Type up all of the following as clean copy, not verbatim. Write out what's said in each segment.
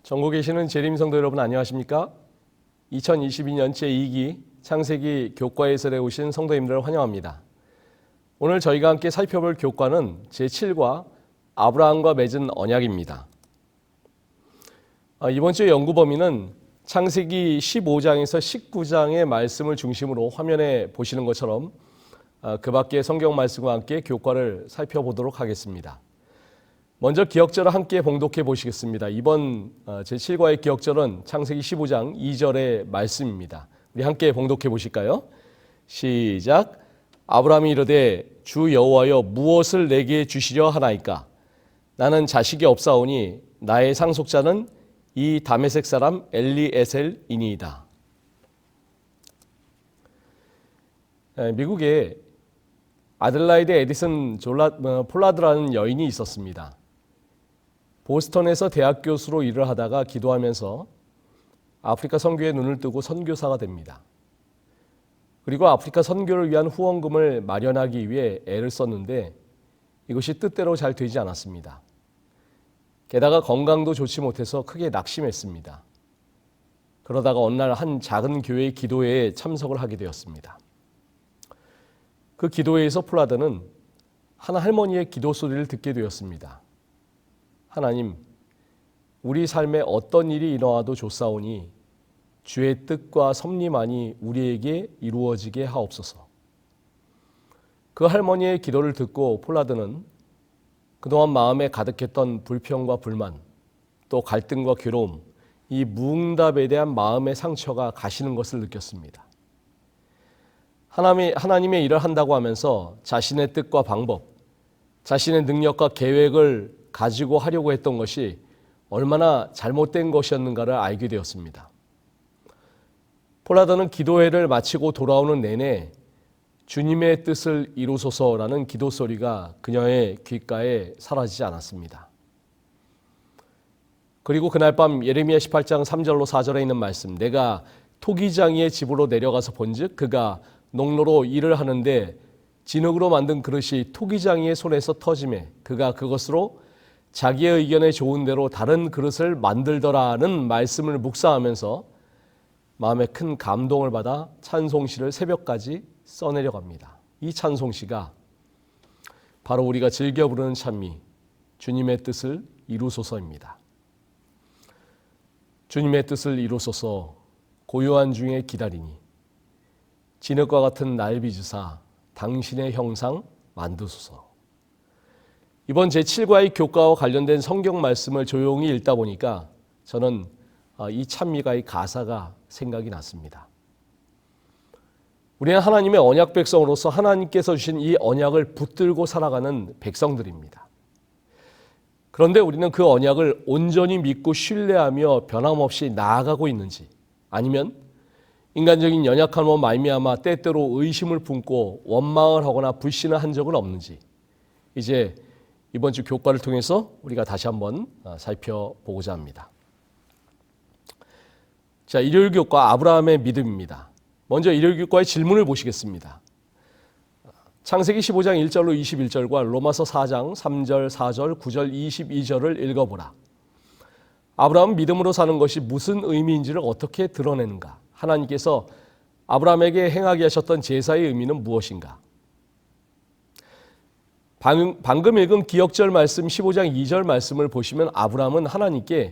전국에 계시는 재림 성도 여러분 안녕하십니까? 2022년 제2기 창세기 교과 해설에 오신 성도님들을 환영합니다. 오늘 저희가 함께 살펴볼 교과는 제7과 아브라함과 맺은 언약입니다. 이번 주 연구 범위는 창세기 15장에서 19장의 말씀을 중심으로 화면에 보시는 것처럼 그 밖의 성경 말씀과 함께 교과를 살펴보도록 하겠습니다. 먼저 기억절을 함께 봉독해 보시겠습니다. 이번 제7과의 기억절은 창세기 15장 2절의 말씀입니다. 우리 함께 봉독해 보실까요? 시작. 아브라함이 이르되 주 여호와여 무엇을 내게 주시려 하나이까? 나는 자식이 없사오니 나의 상속자는 이 다메섹 사람 엘리에셀이니이다. 미국에 아들라이드 에디슨 폴라드라는 여인이 있었습니다. 보스턴에서 대학 교수로 일을 하다가 기도하면서 아프리카 선교에 눈을 뜨고 선교사가 됩니다. 그리고 아프리카 선교를 위한 후원금을 마련하기 위해 애를 썼는데 이것이 뜻대로 잘 되지 않았습니다. 게다가 건강도 좋지 못해서 크게 낙심했습니다. 그러다가 어느 날 한 작은 교회의 기도회에 참석을 하게 되었습니다. 그 기도회에서 폴라드는 한 할머니의 기도 소리를 듣게 되었습니다. 하나님, 우리 삶에 어떤 일이 일어나도 좋사오니 주의 뜻과 섭리만이 우리에게 이루어지게 하옵소서. 그 할머니의 기도를 듣고 폴라드는 그동안 마음에 가득했던 불평과 불만, 또 갈등과 괴로움, 이 무응답에 대한 마음의 상처가 가시는 것을 느꼈습니다. 하나님의 일을 한다고 하면서 자신의 뜻과 방법, 자신의 능력과 계획을 가지고 하려고 했던 것이 얼마나 잘못된 것이었는가를 알게 되었습니다. 폴라드는 기도회를 마치고 돌아오는 내내 주님의 뜻을 이루소서라는 기도 소리가 그녀의 귓가에 사라지지 않았습니다. 그리고 그날 밤 예레미야 18장 3절로 4절에 있는 말씀, 내가 토기장이의 집으로 내려가서 본즉 그가 농로로 일을 하는데 진흙으로 만든 그릇이 토기장이의 손에서 터지매 그가 그것으로 자기의 의견에 좋은 대로 다른 그릇을 만들더라는 말씀을 묵상하면서 마음에 큰 감동을 받아 찬송시를 새벽까지 써내려 갑니다. 이 찬송시가 바로 우리가 즐겨 부르는 찬미, 주님의 뜻을 이루소서입니다. 주님의 뜻을 이루소서 고요한 중에 기다리니 진흙과 같은 날 빚으사 당신의 형상 만드소서. 이번 제7과의 교과와 관련된 성경 말씀을 조용히 읽다 보니까 저는 이 찬미가의 가사가 생각이 났습니다. 우리는 하나님의 언약 백성으로서 하나님께서 주신 이 언약을 붙들고 살아가는 백성들입니다. 그런데 우리는 그 언약을 온전히 믿고 신뢰하며 변함없이 나아가고 있는지, 아니면 인간적인 연약함으로 말미암아 때때로 의심을 품고 원망을 하거나 불신을 한 적은 없는지, 이제 이번 주 교과를 통해서 우리가 다시 한번 살펴보고자 합니다. 자, 일요일 교과 아브라함의 믿음입니다. 먼저 일요일 교과의 질문을 보시겠습니다. 창세기 15장 1절로 21절과 로마서 4장 3절, 4절, 9절, 22절을 읽어보라. 아브라함은 믿음으로 사는 것이 무슨 의미인지를 어떻게 드러내는가? 하나님께서 아브라함에게 행하게 하셨던 제사의 의미는 무엇인가? 방금 읽은 기억절 말씀 15장 2절 말씀을 보시면 아브라함은 하나님께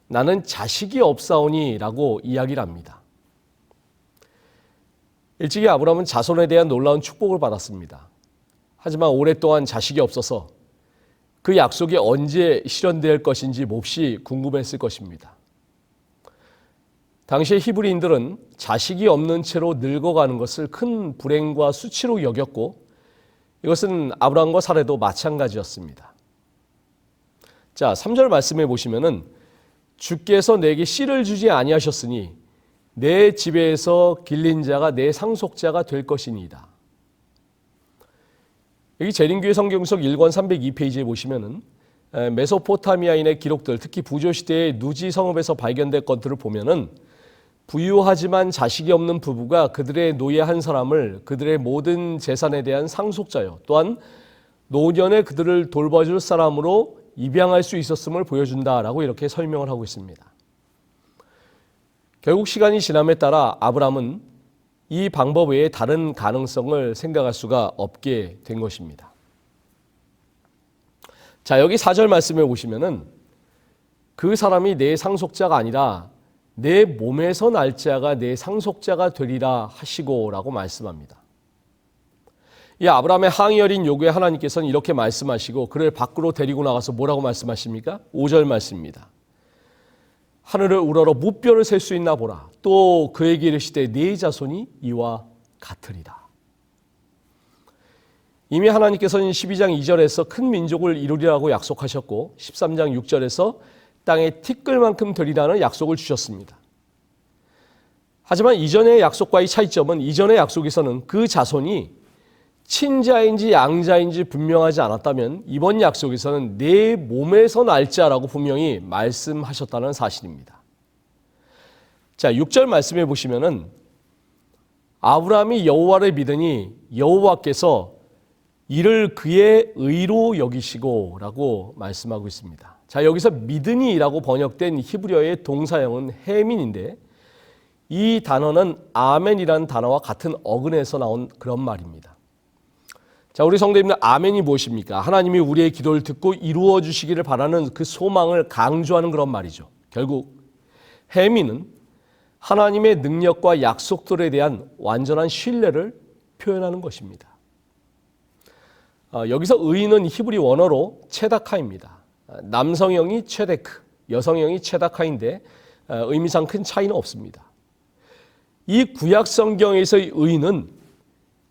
나는 자식이 없사오니 라고 이야기를 합니다. 일찍이 아브라함은 자손에 대한 놀라운 축복을 받았습니다. 하지만 오랫동안 자식이 없어서 그 약속이 언제 실현될 것인지 몹시 궁금했을 것입니다. 당시의 히브리인들은 자식이 없는 채로 늙어가는 것을 큰 불행과 수치로 여겼고 이것은 아브라함과 사례도 마찬가지였습니다. 자, 3절 말씀해 보시면은 주께서 내게 씨를 주지 아니하셨으니 내 집에서 길린 자가 내 상속자가 될 것이니이다. 여기 재림교회 성경석 1권 302페이지에 보시면은 메소포타미아인의 기록들, 특히 부조시대의 누지 성읍에서 발견된 것들을 보면은 부유하지만 자식이 없는 부부가 그들의 노예 한 사람을 그들의 모든 재산에 대한 상속자요, 또한 노년에 그들을 돌봐줄 사람으로 입양할 수 있었음을 보여준다라고 이렇게 설명을 하고 있습니다. 결국 시간이 지남에 따라 아브라함은 이 방법 외에 다른 가능성을 생각할 수가 없게 된 것입니다. 자, 여기 4절 말씀에 보시면은 그 사람이 내 상속자가 아니라 내 몸에서 날 자가 내 상속자가 되리라 하시고라고 말씀합니다. 이 아브라함의 항의 어린 요구에 하나님께서는 이렇게 말씀하시고 그를 밖으로 데리고 나가서 뭐라고 말씀하십니까? 5절 말씀입니다. 하늘을 우러러 무뼈를 셀 수 있나 보라. 또 그에게 이르시되 네 자손이 이와 같으리라. 이미 하나님께서는 12장 2절에서 큰 민족을 이루리라고 약속하셨고 13장 6절에서 땅에 티끌만큼 되리라는 약속을 주셨습니다. 하지만 이전의 약속과의 차이점은 이전의 약속에서는 그 자손이 친자인지 양자인지 분명하지 않았다면 이번 약속에서는 내 몸에서 날 자라고 분명히 말씀하셨다는 사실입니다. 자, 6절 말씀해 보시면은 아브라함이 여호와를 믿으니 여호와께서 이를 그의 의로 여기시고라고 말씀하고 있습니다. 자, 여기서 믿으니라고 번역된 히브리어의 동사형은 헤민인데 이 단어는 아멘이라는 단어와 같은 어근에서 나온 그런 말입니다. 자, 우리 성도님들, 아멘이 무엇입니까? 하나님이 우리의 기도를 듣고 이루어 주시기를 바라는 그 소망을 강조하는 그런 말이죠. 결국 헤미는 하나님의 능력과 약속들에 대한 완전한 신뢰를 표현하는 것입니다. 여기서 의인은 히브리 원어로 체다카입니다. 남성형이 체데크, 여성형이 체다카인데 의미상 큰 차이는 없습니다. 이 구약 성경에서의 의인은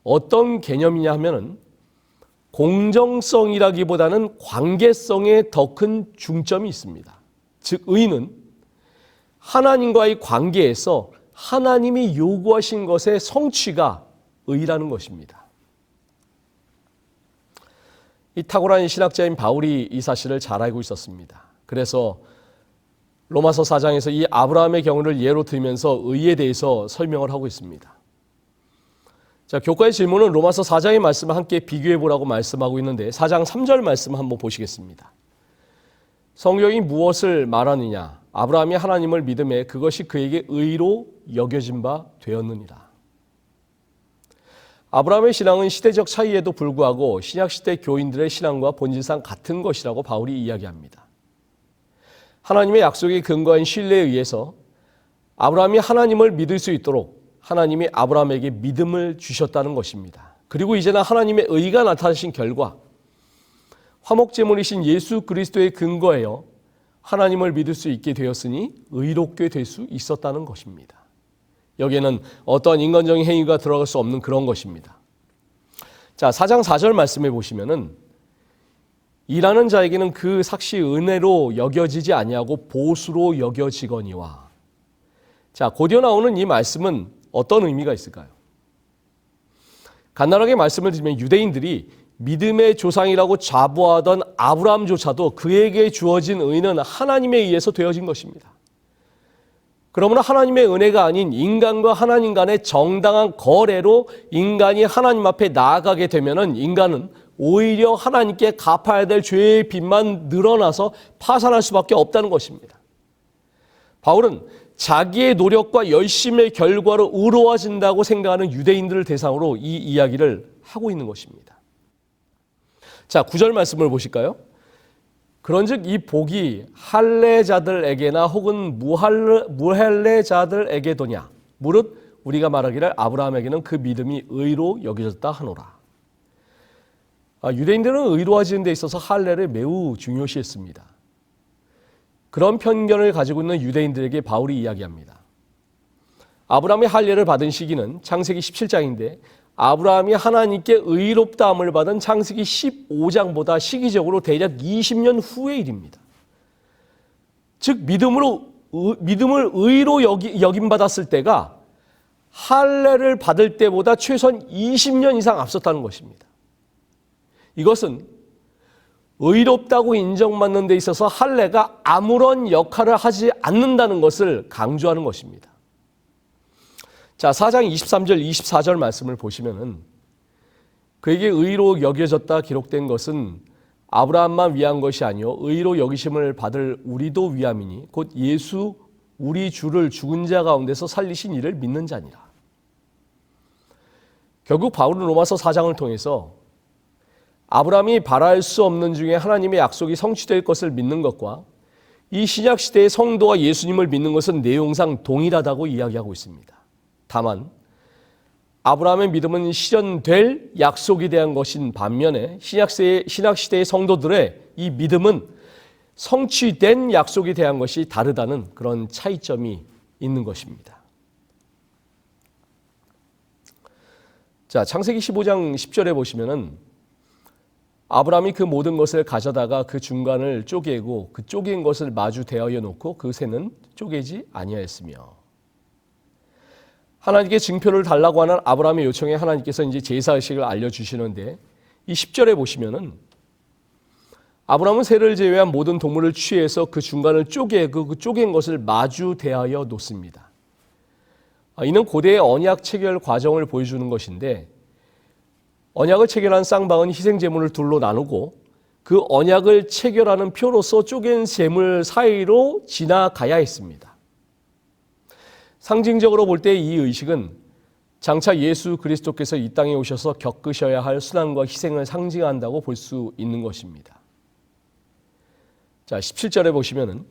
어떤 개념이냐 하면은 공정성이라기보다는 관계성에 더 큰 중점이 있습니다. 즉 의인은 하나님과의 관계에서 하나님이 요구하신 것의 성취가 의라는 것입니다. 이 탁월한 신학자인 바울이 이 사실을 잘 알고 있었습니다. 그래서 로마서 4장에서 이 아브라함의 경우를 예로 들면서 의에 대해서 설명을 하고 있습니다. 자, 교과의 질문은 로마서 4장의 말씀을 함께 비교해 보라고 말씀하고 있는데 4장 3절 말씀 한번 보시겠습니다. 성경이 무엇을 말하느냐? 아브라함이 하나님을 믿음에 그것이 그에게 의로 여겨진 바 되었느니라. 아브라함의 신앙은 시대적 차이에도 불구하고 신약시대 교인들의 신앙과 본질상 같은 것이라고 바울이 이야기합니다. 하나님의 약속에 근거한 신뢰에 의해서 아브라함이 하나님을 믿을 수 있도록 하나님이 아브라함에게 믿음을 주셨다는 것입니다. 그리고 이제는 하나님의 의가 나타나신 결과 화목제물이신 예수 그리스도에 근거하여 하나님을 믿을 수 있게 되었으니 의롭게 될 수 있었다는 것입니다. 여기에는 어떠한 인간적인 행위가 들어갈 수 없는 그런 것입니다. 자, 4장 4절 말씀해 보시면은 일하는 자에게는 그 삭시 은혜로 여겨지지 아니하고 보수로 여겨지거니와. 자, 곧이어 나오는 이 말씀은 어떤 의미가 있을까요? 간단하게 말씀을 드리면 유대인들이 믿음의 조상이라고 자부하던 아브라함조차도 그에게 주어진 의는 하나님에 의해서 되어진 것입니다. 그러므로 하나님의 은혜가 아닌 인간과 하나님 간의 정당한 거래로 인간이 하나님 앞에 나아가게 되면은 인간은 오히려 하나님께 갚아야 될 죄의 빚만 늘어나서 파산할 수밖에 없다는 것입니다. 바울은 자기의 노력과 열심의 결과로 의로워진다고 생각하는 유대인들을 대상으로 이 이야기를 하고 있는 것입니다. 자, 9절 말씀을 보실까요? 그런즉 이 복이 할례자들에게나 혹은 무할례자들에게도냐? 무릇 우리가 말하기를 아브라함에게는 그 믿음이 의로 여겨졌다 하노라. 유대인들은 의로워지는 데 있어서 할례를 매우 중요시했습니다. 그런 편견을 가지고 있는 유대인들에게 바울이 이야기합니다. 아브라함이 할례를 받은 시기는 창세기 17장인데 아브라함이 하나님께 의롭다함을 받은 창세기 15장보다 시기적으로 대략 20년 후의 일입니다. 즉 믿음을 의로 여김받았을 때가 할례를 받을 때보다 최소한 20년 이상 앞섰다는 것입니다. 이것은 의롭다고 인정받는 데 있어서 할례가 아무런 역할을 하지 않는다는 것을 강조하는 것입니다. 자, 4장 23절, 24절 말씀을 보시면은 그에게 의로 여겨졌다 기록된 것은 아브라함만 위한 것이 아니요 의로 여기심을 받을 우리도 위함이니 곧 예수 우리 주를 죽은 자 가운데서 살리신 이를 믿는 자니라. 결국 바울은 로마서 4장을 통해서 아브라함이 바랄 수 없는 중에 하나님의 약속이 성취될 것을 믿는 것과 이 신약 시대의 성도와 예수님을 믿는 것은 내용상 동일하다고 이야기하고 있습니다. 다만 아브라함의 믿음은 실현될 약속에 대한 것인 반면에 신약 시대의 성도들의 이 믿음은 성취된 약속에 대한 것이 다르다는 그런 차이점이 있는 것입니다. 자, 창세기 15장 10절에 보시면은 아브라함이 그 모든 것을 가져다가 그 중간을 쪼개고 그 쪼갠 것을 마주 대하여 놓고 그 새는 쪼개지 아니하였으며, 하나님께 증표를 달라고 하는 아브라함의 요청에 하나님께서 이제 제사의식을 알려주시는데, 이 10절에 보시면은 아브라함은 새를 제외한 모든 동물을 취해서 그 중간을 쪼개고 그 쪼갠 것을 마주 대하여 놓습니다. 이는 고대의 언약 체결 과정을 보여주는 것인데, 언약을 체결한 쌍방은 희생 제물을 둘로 나누고 그 언약을 체결하는 표로서 쪼갠 제물 사이로 지나가야 했습니다. 상징적으로 볼 때 이 의식은 장차 예수 그리스도께서 이 땅에 오셔서 겪으셔야 할 순환과 희생을 상징한다고 볼 수 있는 것입니다. 자, 17절에 보시면은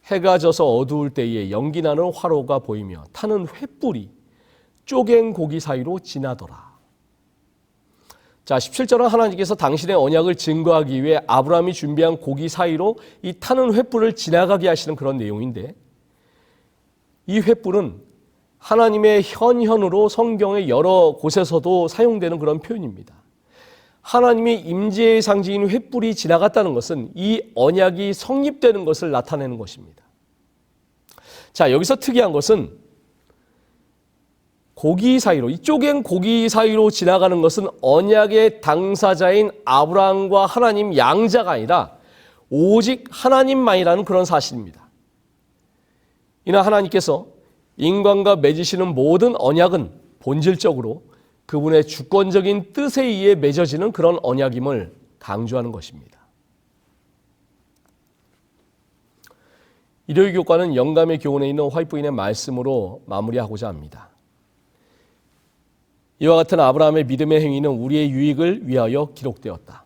해가 져서 어두울 때에 연기나는 화로가 보이며 타는 횃불이 쪼갠 고기 사이로 지나더라. 자, 17절은 하나님께서 당신의 언약을 증거하기 위해 아브라함이 준비한 고기 사이로 이 타는 횃불을 지나가게 하시는 그런 내용인데, 이 횃불은 하나님의 현현으로 성경의 여러 곳에서도 사용되는 그런 표현입니다. 하나님의 임재의 상징인 횃불이 지나갔다는 것은 이 언약이 성립되는 것을 나타내는 것입니다. 자, 여기서 특이한 것은 고기 사이로, 이 쪼갠 고기 사이로 지나가는 것은 언약의 당사자인 아브라함과 하나님 양자가 아니라 오직 하나님만이라는 그런 사실입니다. 이는 하나님께서 인간과 맺으시는 모든 언약은 본질적으로 그분의 주권적인 뜻에 의해 맺어지는 그런 언약임을 강조하는 것입니다. 일요일 교과는 영감의 교훈에 있는 화이트부인의 말씀으로 마무리하고자 합니다. 이와 같은 아브라함의 믿음의 행위는 우리의 유익을 위하여 기록되었다.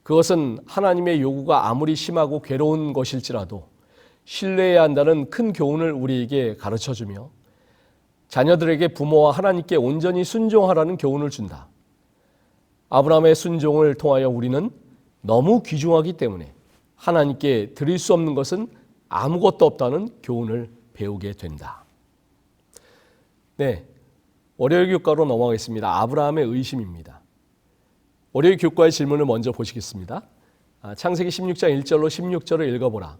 그것은 하나님의 요구가 아무리 심하고 괴로운 것일지라도 신뢰해야 한다는 큰 교훈을 우리에게 가르쳐주며 자녀들에게 부모와 하나님께 온전히 순종하라는 교훈을 준다. 아브라함의 순종을 통하여 우리는 너무 귀중하기 때문에 하나님께 드릴 수 없는 것은 아무것도 없다는 교훈을 배우게 된다. 네, 월요일 교과로 넘어가겠습니다. 아브라함의 의심입니다. 월요일 교과의 질문을 먼저 보시겠습니다. 창세기 16장 1절로 16절을 읽어보라.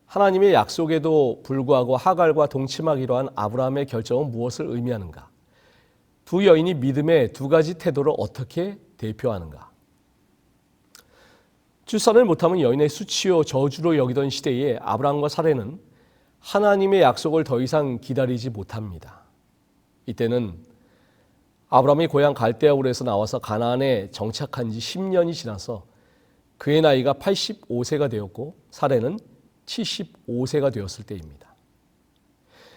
하나님의 약속에도 불구하고 하갈과 동침하기로 한 아브라함의 결정은 무엇을 의미하는가? 두 여인이 믿음의 두 가지 태도를 어떻게 대표하는가? 출산을 못하면 여인의 수치요 저주로 여기던 시대에 아브라함과 사레는 하나님의 약속을 더 이상 기다리지 못합니다. 이때는 아브라함이 고향 갈대아울에서 나와서 가나안에 정착한 지 10년이 지나서 그의 나이가 85세가 되었고 사레는 75세가 되었을 때입니다.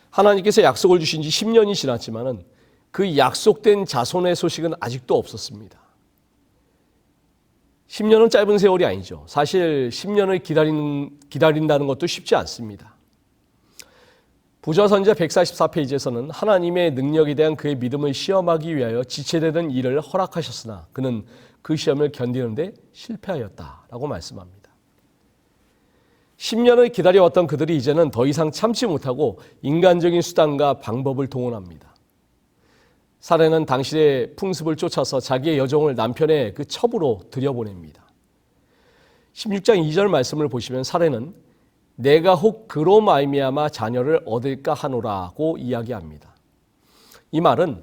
하나님께서 약속을 주신 지 10년이 지났지만은 그 약속된 자손의 소식은 아직도 없었습니다. 10년은 짧은 세월이 아니죠. 사실 10년을 기다린다는 것도 쉽지 않습니다. 부조선지자 144페이지에서는 하나님의 능력에 대한 그의 믿음을 시험하기 위하여 지체되는 일을 허락하셨으나 그는 그 시험을 견디는데 실패하였다라고 말씀합니다. 10년을 기다려왔던 그들이 이제는 더 이상 참지 못하고 인간적인 수단과 방법을 동원합니다. 사레는 당신의 풍습을 쫓아서 자기의 여종을 남편의 그 첩으로 들여보냅니다. 16장 2절 말씀을 보시면 사레는 내가 혹 그로 말미암아 자녀를 얻을까 하노라고 이야기합니다. 이 말은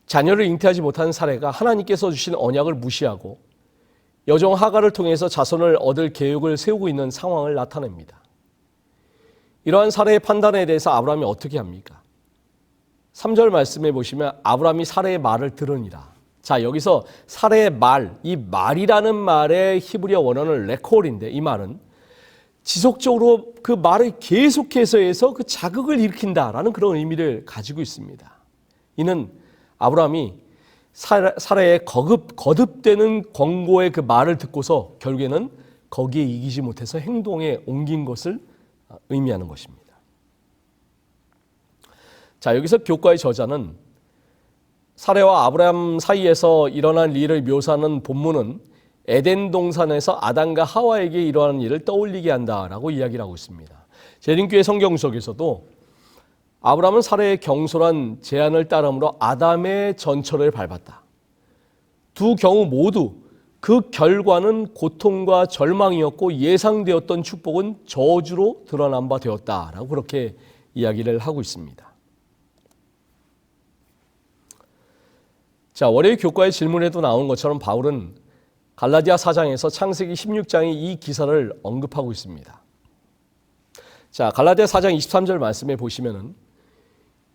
자녀를 잉태하지 못한 사레가 하나님께서 주신 언약을 무시하고 여종 하갈을 통해서 자손을 얻을 계획을 세우고 있는 상황을 나타냅니다. 이러한 사레의 판단에 대해서 아브라함이 어떻게 합니까? 3절 말씀에 보시면 아브라함이 사레의 말을 들으니라. 자, 여기서 사레의 말, 이 말이라는 말의 히브리어 원어는 레콜인데 이 말은 지속적으로 그 말을 계속해서 해서 그 자극을 일으킨다라는 그런 의미를 가지고 있습니다. 이는 아브라함이 사라의 거듭되는 권고의 그 말을 듣고서 결국에는 거기에 이기지 못해서 행동에 옮긴 것을 의미하는 것입니다. 자, 여기서 교과의 저자는 사라와 아브라함 사이에서 일어난 일을 묘사하는 본문은 에덴 동산에서 아담과 하와에게 일어나는 일을 떠올리게 한다라고 이야기를 하고 있습니다. 재림교회 성경 속에서도 아브라함은 사라의 경솔한 제안을 따름으로 아담의 전철을 밟았다. 두 경우 모두 그 결과는 고통과 절망이었고 예상되었던 축복은 저주로 드러난 바 되었다라고 그렇게 이야기를 하고 있습니다. 자, 월요일 교과의 질문에도 나온 것처럼 바울은 갈라디아 4장에서 창세기 16장의 이 기사를 언급하고 있습니다. 자, 갈라디아 4장 23절 말씀에 보시면은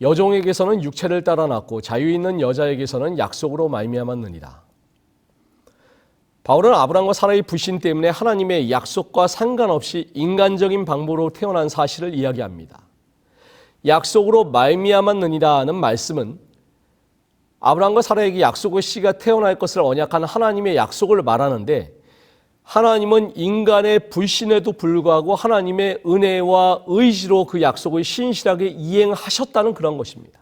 여종에게서는 육체를 따라 낳고 자유 있는 여자에게서는 약속으로 말미암았느니라. 바울은 아브라함과 사라의 불신 때문에 하나님의 약속과 상관없이 인간적인 방법으로 태어난 사실을 이야기합니다. 약속으로 말미암았느니라는 말씀은 아브라함과 사라에게 약속의 씨가 태어날 것을 언약한 하나님의 약속을 말하는데, 하나님은 인간의 불신에도 불구하고 하나님의 은혜와 의지로 그 약속을 신실하게 이행하셨다는 그런 것입니다.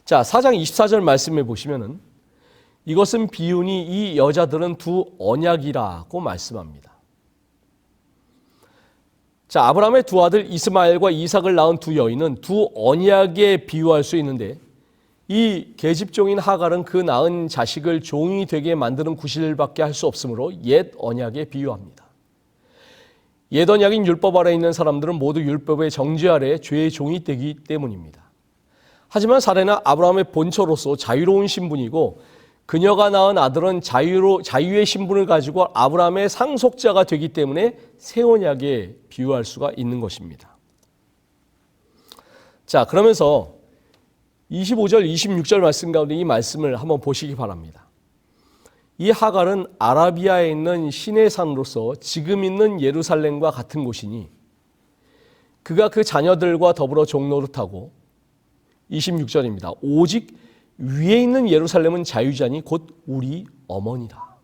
자, 4장 24절 말씀해 보시면은 이것은 비유니 이 여자들은 두 언약이라고 말씀합니다. 자, 아브라함의 두 아들 이스마엘과 이삭을 낳은 두 여인은 두 언약에 비유할 수 있는데, 이 계집종인 하갈은 그 낳은 자식을 종이 되게 만드는 구실밖에 할 수 없으므로 옛 언약에 비유합니다. 옛 언약인 율법 아래에 있는 사람들은 모두 율법의 정죄 아래 죄의 종이 되기 때문입니다. 하지만 사라는 아브라함의 본처로서 자유로운 신분이고, 그녀가 낳은 아들은 자유의 신분을 가지고 아브라함의 상속자가 되기 때문에 새 언약에 비유할 수가 있는 것입니다. 자, 그러면서 25절, 26절 말씀 가운데 이 말씀을 한번 보시기 바랍니다. 이 하갈은 아라비아에 있는 신의 산으로서 지금 있는 예루살렘과 같은 곳이니 그가 그 자녀들과 더불어 종노릇하고, 26절입니다. 오직 위에 있는 예루살렘은 자유자니 곧 우리 어머니라.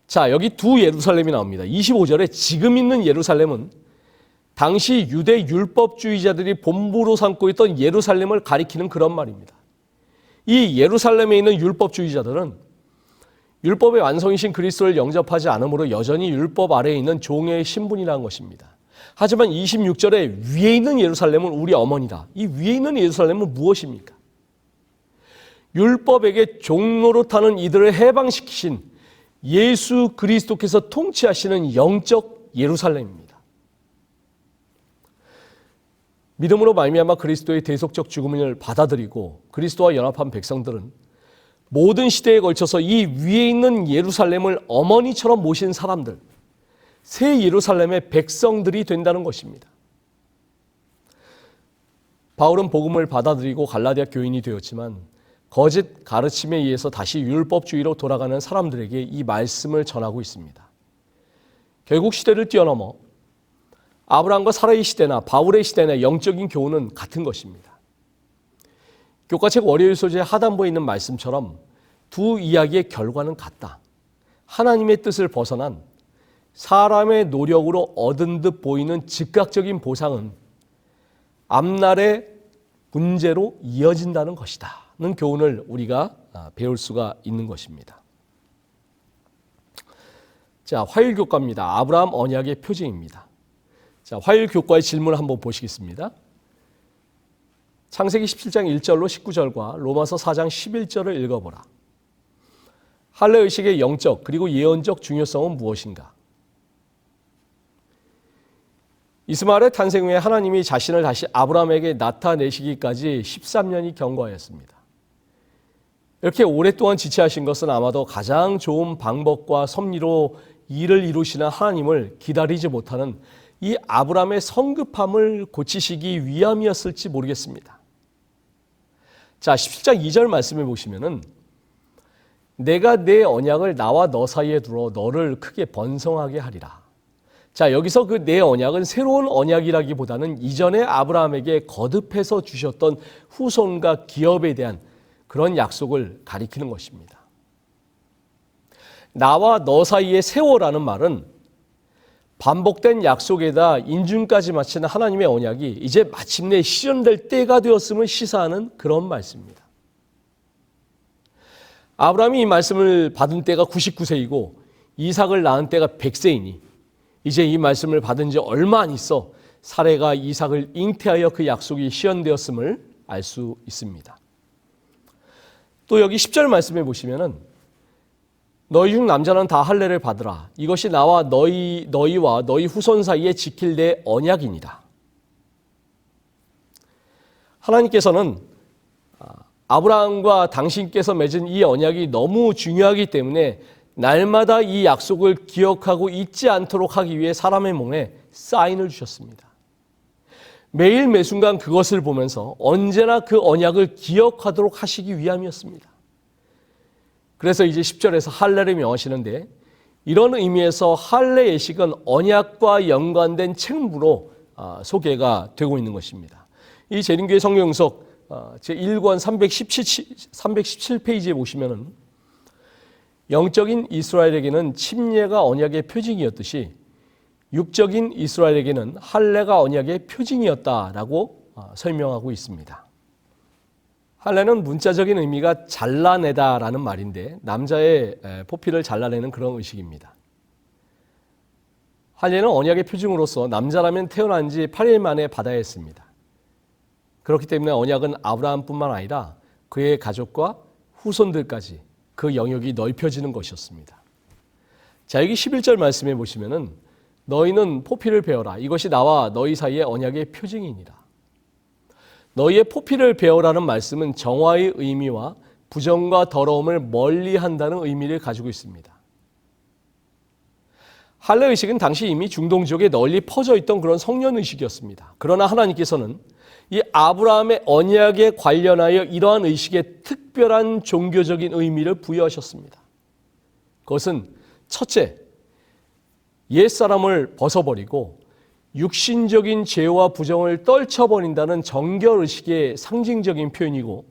자, 여기 두 예루살렘이 나옵니다. 25절에 지금 있는 예루살렘은 당시 유대 율법주의자들이 본부로 삼고 있던 예루살렘을 가리키는 그런 말입니다. 이 예루살렘에 있는 율법주의자들은 율법의 완성이신 그리스도를 영접하지 않으므로 여전히 율법 아래에 있는 종의 신분이라는 것입니다. 하지만 26절에 위에 있는 예루살렘은 우리 어머니다. 이 위에 있는 예루살렘은 무엇입니까? 율법에게 종노릇하는 이들을 해방시키신 예수 그리스도께서 통치하시는 영적 예루살렘입니다. 믿음으로 말미암아 그리스도의 대속적 죽음을 받아들이고 그리스도와 연합한 백성들은 모든 시대에 걸쳐서 이 위에 있는 예루살렘을 어머니처럼 모신 사람들, 새 예루살렘의 백성들이 된다는 것입니다. 바울은 복음을 받아들이고 갈라디아 교인이 되었지만 거짓 가르침에 의해서 다시 율법주의로 돌아가는 사람들에게 이 말씀을 전하고 있습니다. 결국 시대를 뛰어넘어 아브라함과 사라의 시대나 바울의 시대나 영적인 교훈은 같은 것입니다. 교과책 월요일 소재 하단부에 있는 말씀처럼 두 이야기의 결과는 같다. 하나님의 뜻을 벗어난 사람의 노력으로 얻은 듯 보이는 즉각적인 보상은 앞날의 문제로 이어진다는 것이다. 는 교훈을 우리가 배울 수가 있는 것입니다. 자, 화요일 교과입니다. 아브라함 언약의 표징입니다. 자, 화요일 교과의 질문을 한번 보시겠습니다. 창세기 17장 1절로 19절과 로마서 4장 11절을 읽어보라. 할례 의식의 영적 그리고 예언적 중요성은 무엇인가? 이스마엘의 탄생 후에 하나님이 자신을 다시 아브라함에게 나타내시기까지 13년이 경과하였습니다. 이렇게 오랫동안 지체하신 것은 아마도 가장 좋은 방법과 섭리로 일을 이루시는 하나님을 기다리지 못하는 이 아브라함의 성급함을 고치시기 위함이었을지 모르겠습니다. 자, 17장 2절 말씀해 보시면은 내가 내 언약을 나와 너 사이에 두어 너를 크게 번성하게 하리라. 자, 여기서 그 내 언약은 새로운 언약이라기보다는 이전에 아브라함에게 거듭해서 주셨던 후손과 기업에 대한 그런 약속을 가리키는 것입니다. 나와 너 사이에 세워라는 말은 반복된 약속에다 인중까지 마치는 하나님의 언약이 이제 마침내 실현될 때가 되었음을 시사하는 그런 말씀입니다. 아브라함이 이 말씀을 받은 때가 99세이고 이삭을 낳은 때가 100세이니 이제 이 말씀을 받은 지 얼마 안 있어 사레가 이삭을 잉태하여 그 약속이 실현되었음을 알 수 있습니다. 또 여기 10절 말씀에 보시면은 너희 중 남자는 다 할례를 받으라. 이것이 나와 너희와 너희 후손 사이에 지킬 내 언약이니라. 하나님께서는 아브라함과 당신께서 맺은 이 언약이 너무 중요하기 때문에 날마다 이 약속을 기억하고 잊지 않도록 하기 위해 사람의 몸에 사인을 주셨습니다. 매일 매순간 그것을 보면서 언제나 그 언약을 기억하도록 하시기 위함이었습니다. 그래서 이제 10절에서 할례를 명하시는데 이런 의미에서 할례 예식은 언약과 연관된 책무로 소개가 되고 있는 것입니다. 이 재림교회 성경석 제1권 317페이지에 보시면은 영적인 이스라엘에게는 침례가 언약의 표징이었듯이 육적인 이스라엘에게는 할례가 언약의 표징이었다라고 설명하고 있습니다. 할례는 문자적인 의미가 잘라내다라는 말인데 남자의 포피를 잘라내는 그런 의식입니다. 할례는 언약의 표징으로서 남자라면 태어난 지 8일 만에 받아야 했습니다. 그렇기 때문에 언약은 아브라함뿐만 아니라 그의 가족과 후손들까지 그 영역이 넓혀지는 것이었습니다. 자, 여기 11절 말씀에 보시면은 너희는 포피를 베어라. 이것이 나와 너희 사이의 언약의 표징이니라. 너희의 포피를 베어라는 말씀은 정화의 의미와 부정과 더러움을 멀리한다는 의미를 가지고 있습니다. 할례 의식은 당시 이미 중동 지역에 널리 퍼져 있던 그런 성년 의식이었습니다. 그러나 하나님께서는 이 아브라함의 언약에 관련하여 이러한 의식에 특별한 종교적인 의미를 부여하셨습니다. 그것은 첫째, 옛사람을 벗어버리고 육신적인 죄와 부정을 떨쳐버린다는 정결의식의 상징적인 표현이고,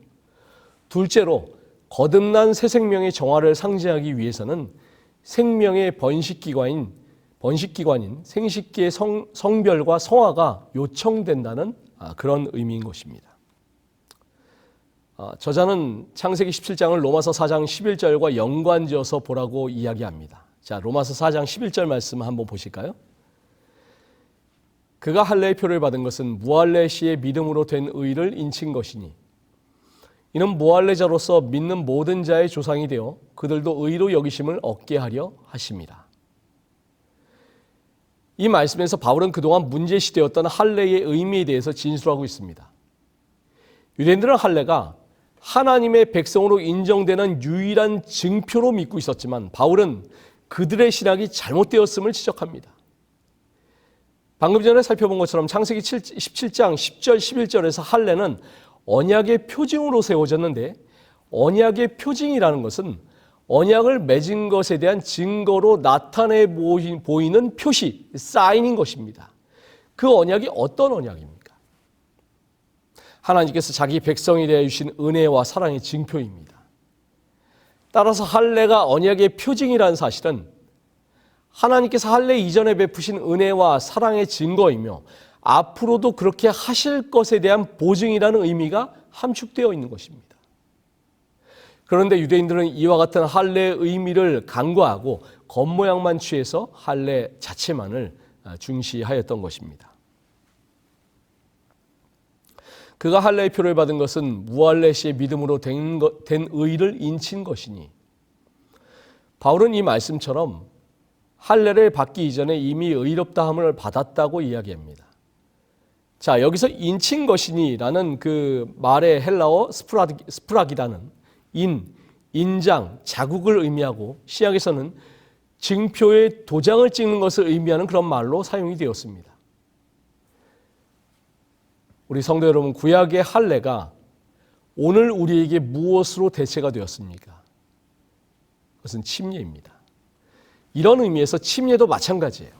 둘째로 거듭난 새 생명의 정화를 상징하기 위해서는 생명의 번식기관인 생식기의 성별과 성화가 요청된다는 그런 의미인 것입니다. 저자는 창세기 17장을 로마서 4장 11절과 연관지어서 보라고 이야기합니다. 자, 로마서 4장 11절 말씀 한번 보실까요? 그가 할례의 표를 받은 것은 무할례 시의 믿음으로 된 의를 인친 것이니 이는 무할례자로서 믿는 모든 자의 조상이 되어 그들도 의로 여기심을 얻게 하려 하심이라. 이 말씀에서 바울은 그동안 문제시되었던 할례의 의미에 대해서 진술하고 있습니다. 유대인들은 할례가 하나님의 백성으로 인정되는 유일한 증표로 믿고 있었지만 바울은 그들의 신학이 잘못되었음을 지적합니다. 방금 전에 살펴본 것처럼 창세기 17장 10절 11절에서 할례는 언약의 표징으로 세워졌는데 언약의 표징이라는 것은 언약을 맺은 것에 대한 증거로 나타내 보이는 표시, 사인인 것입니다. 그 언약이 어떤 언약입니까? 하나님께서 자기 백성에 대해 주신 은혜와 사랑의 증표입니다. 따라서 할례가 언약의 표징이라는 사실은 하나님께서 할례 이전에 베푸신 은혜와 사랑의 증거이며 앞으로도 그렇게 하실 것에 대한 보증이라는 의미가 함축되어 있는 것입니다. 그런데 유대인들은 이와 같은 할례의 의미를 간과하고 겉모양만 취해서 할례 자체만을 중시하였던 것입니다. 그가 할례의 표를 받은 것은 무할례 시의 믿음으로 된 의를 인친 것이니 바울은 이 말씀처럼 할례를 받기 이전에 이미 의롭다함을 받았다고 이야기합니다. 자, 여기서 인친 것이니라는 그 말의 헬라어 스프락이라는 인장, 자국을 의미하고 신약에서는 증표의 도장을 찍는 것을 의미하는 그런 말로 사용이 되었습니다. 우리 성도 여러분, 구약의 할례가 오늘 우리에게 무엇으로 대체가 되었습니까? 그것은 침례입니다. 이런 의미에서 침례도 마찬가지예요.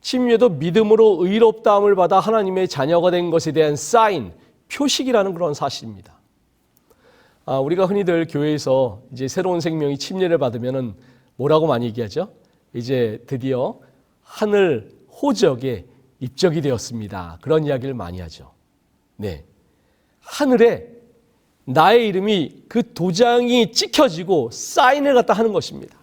침례도 믿음으로 의롭다함을 받아 하나님의 자녀가 된 것에 대한 사인, 표식이라는 그런 사실입니다. 우리가 흔히들 교회에서 이제 새로운 생명이 침례를 받으면은 뭐라고 많이 얘기하죠? 이제 드디어 하늘 호적에 입적이 되었습니다. 그런 이야기를 많이 하죠. 네. 하늘에 나의 이름이 그 도장이 찍혀지고 사인을 갖다 하는 것입니다.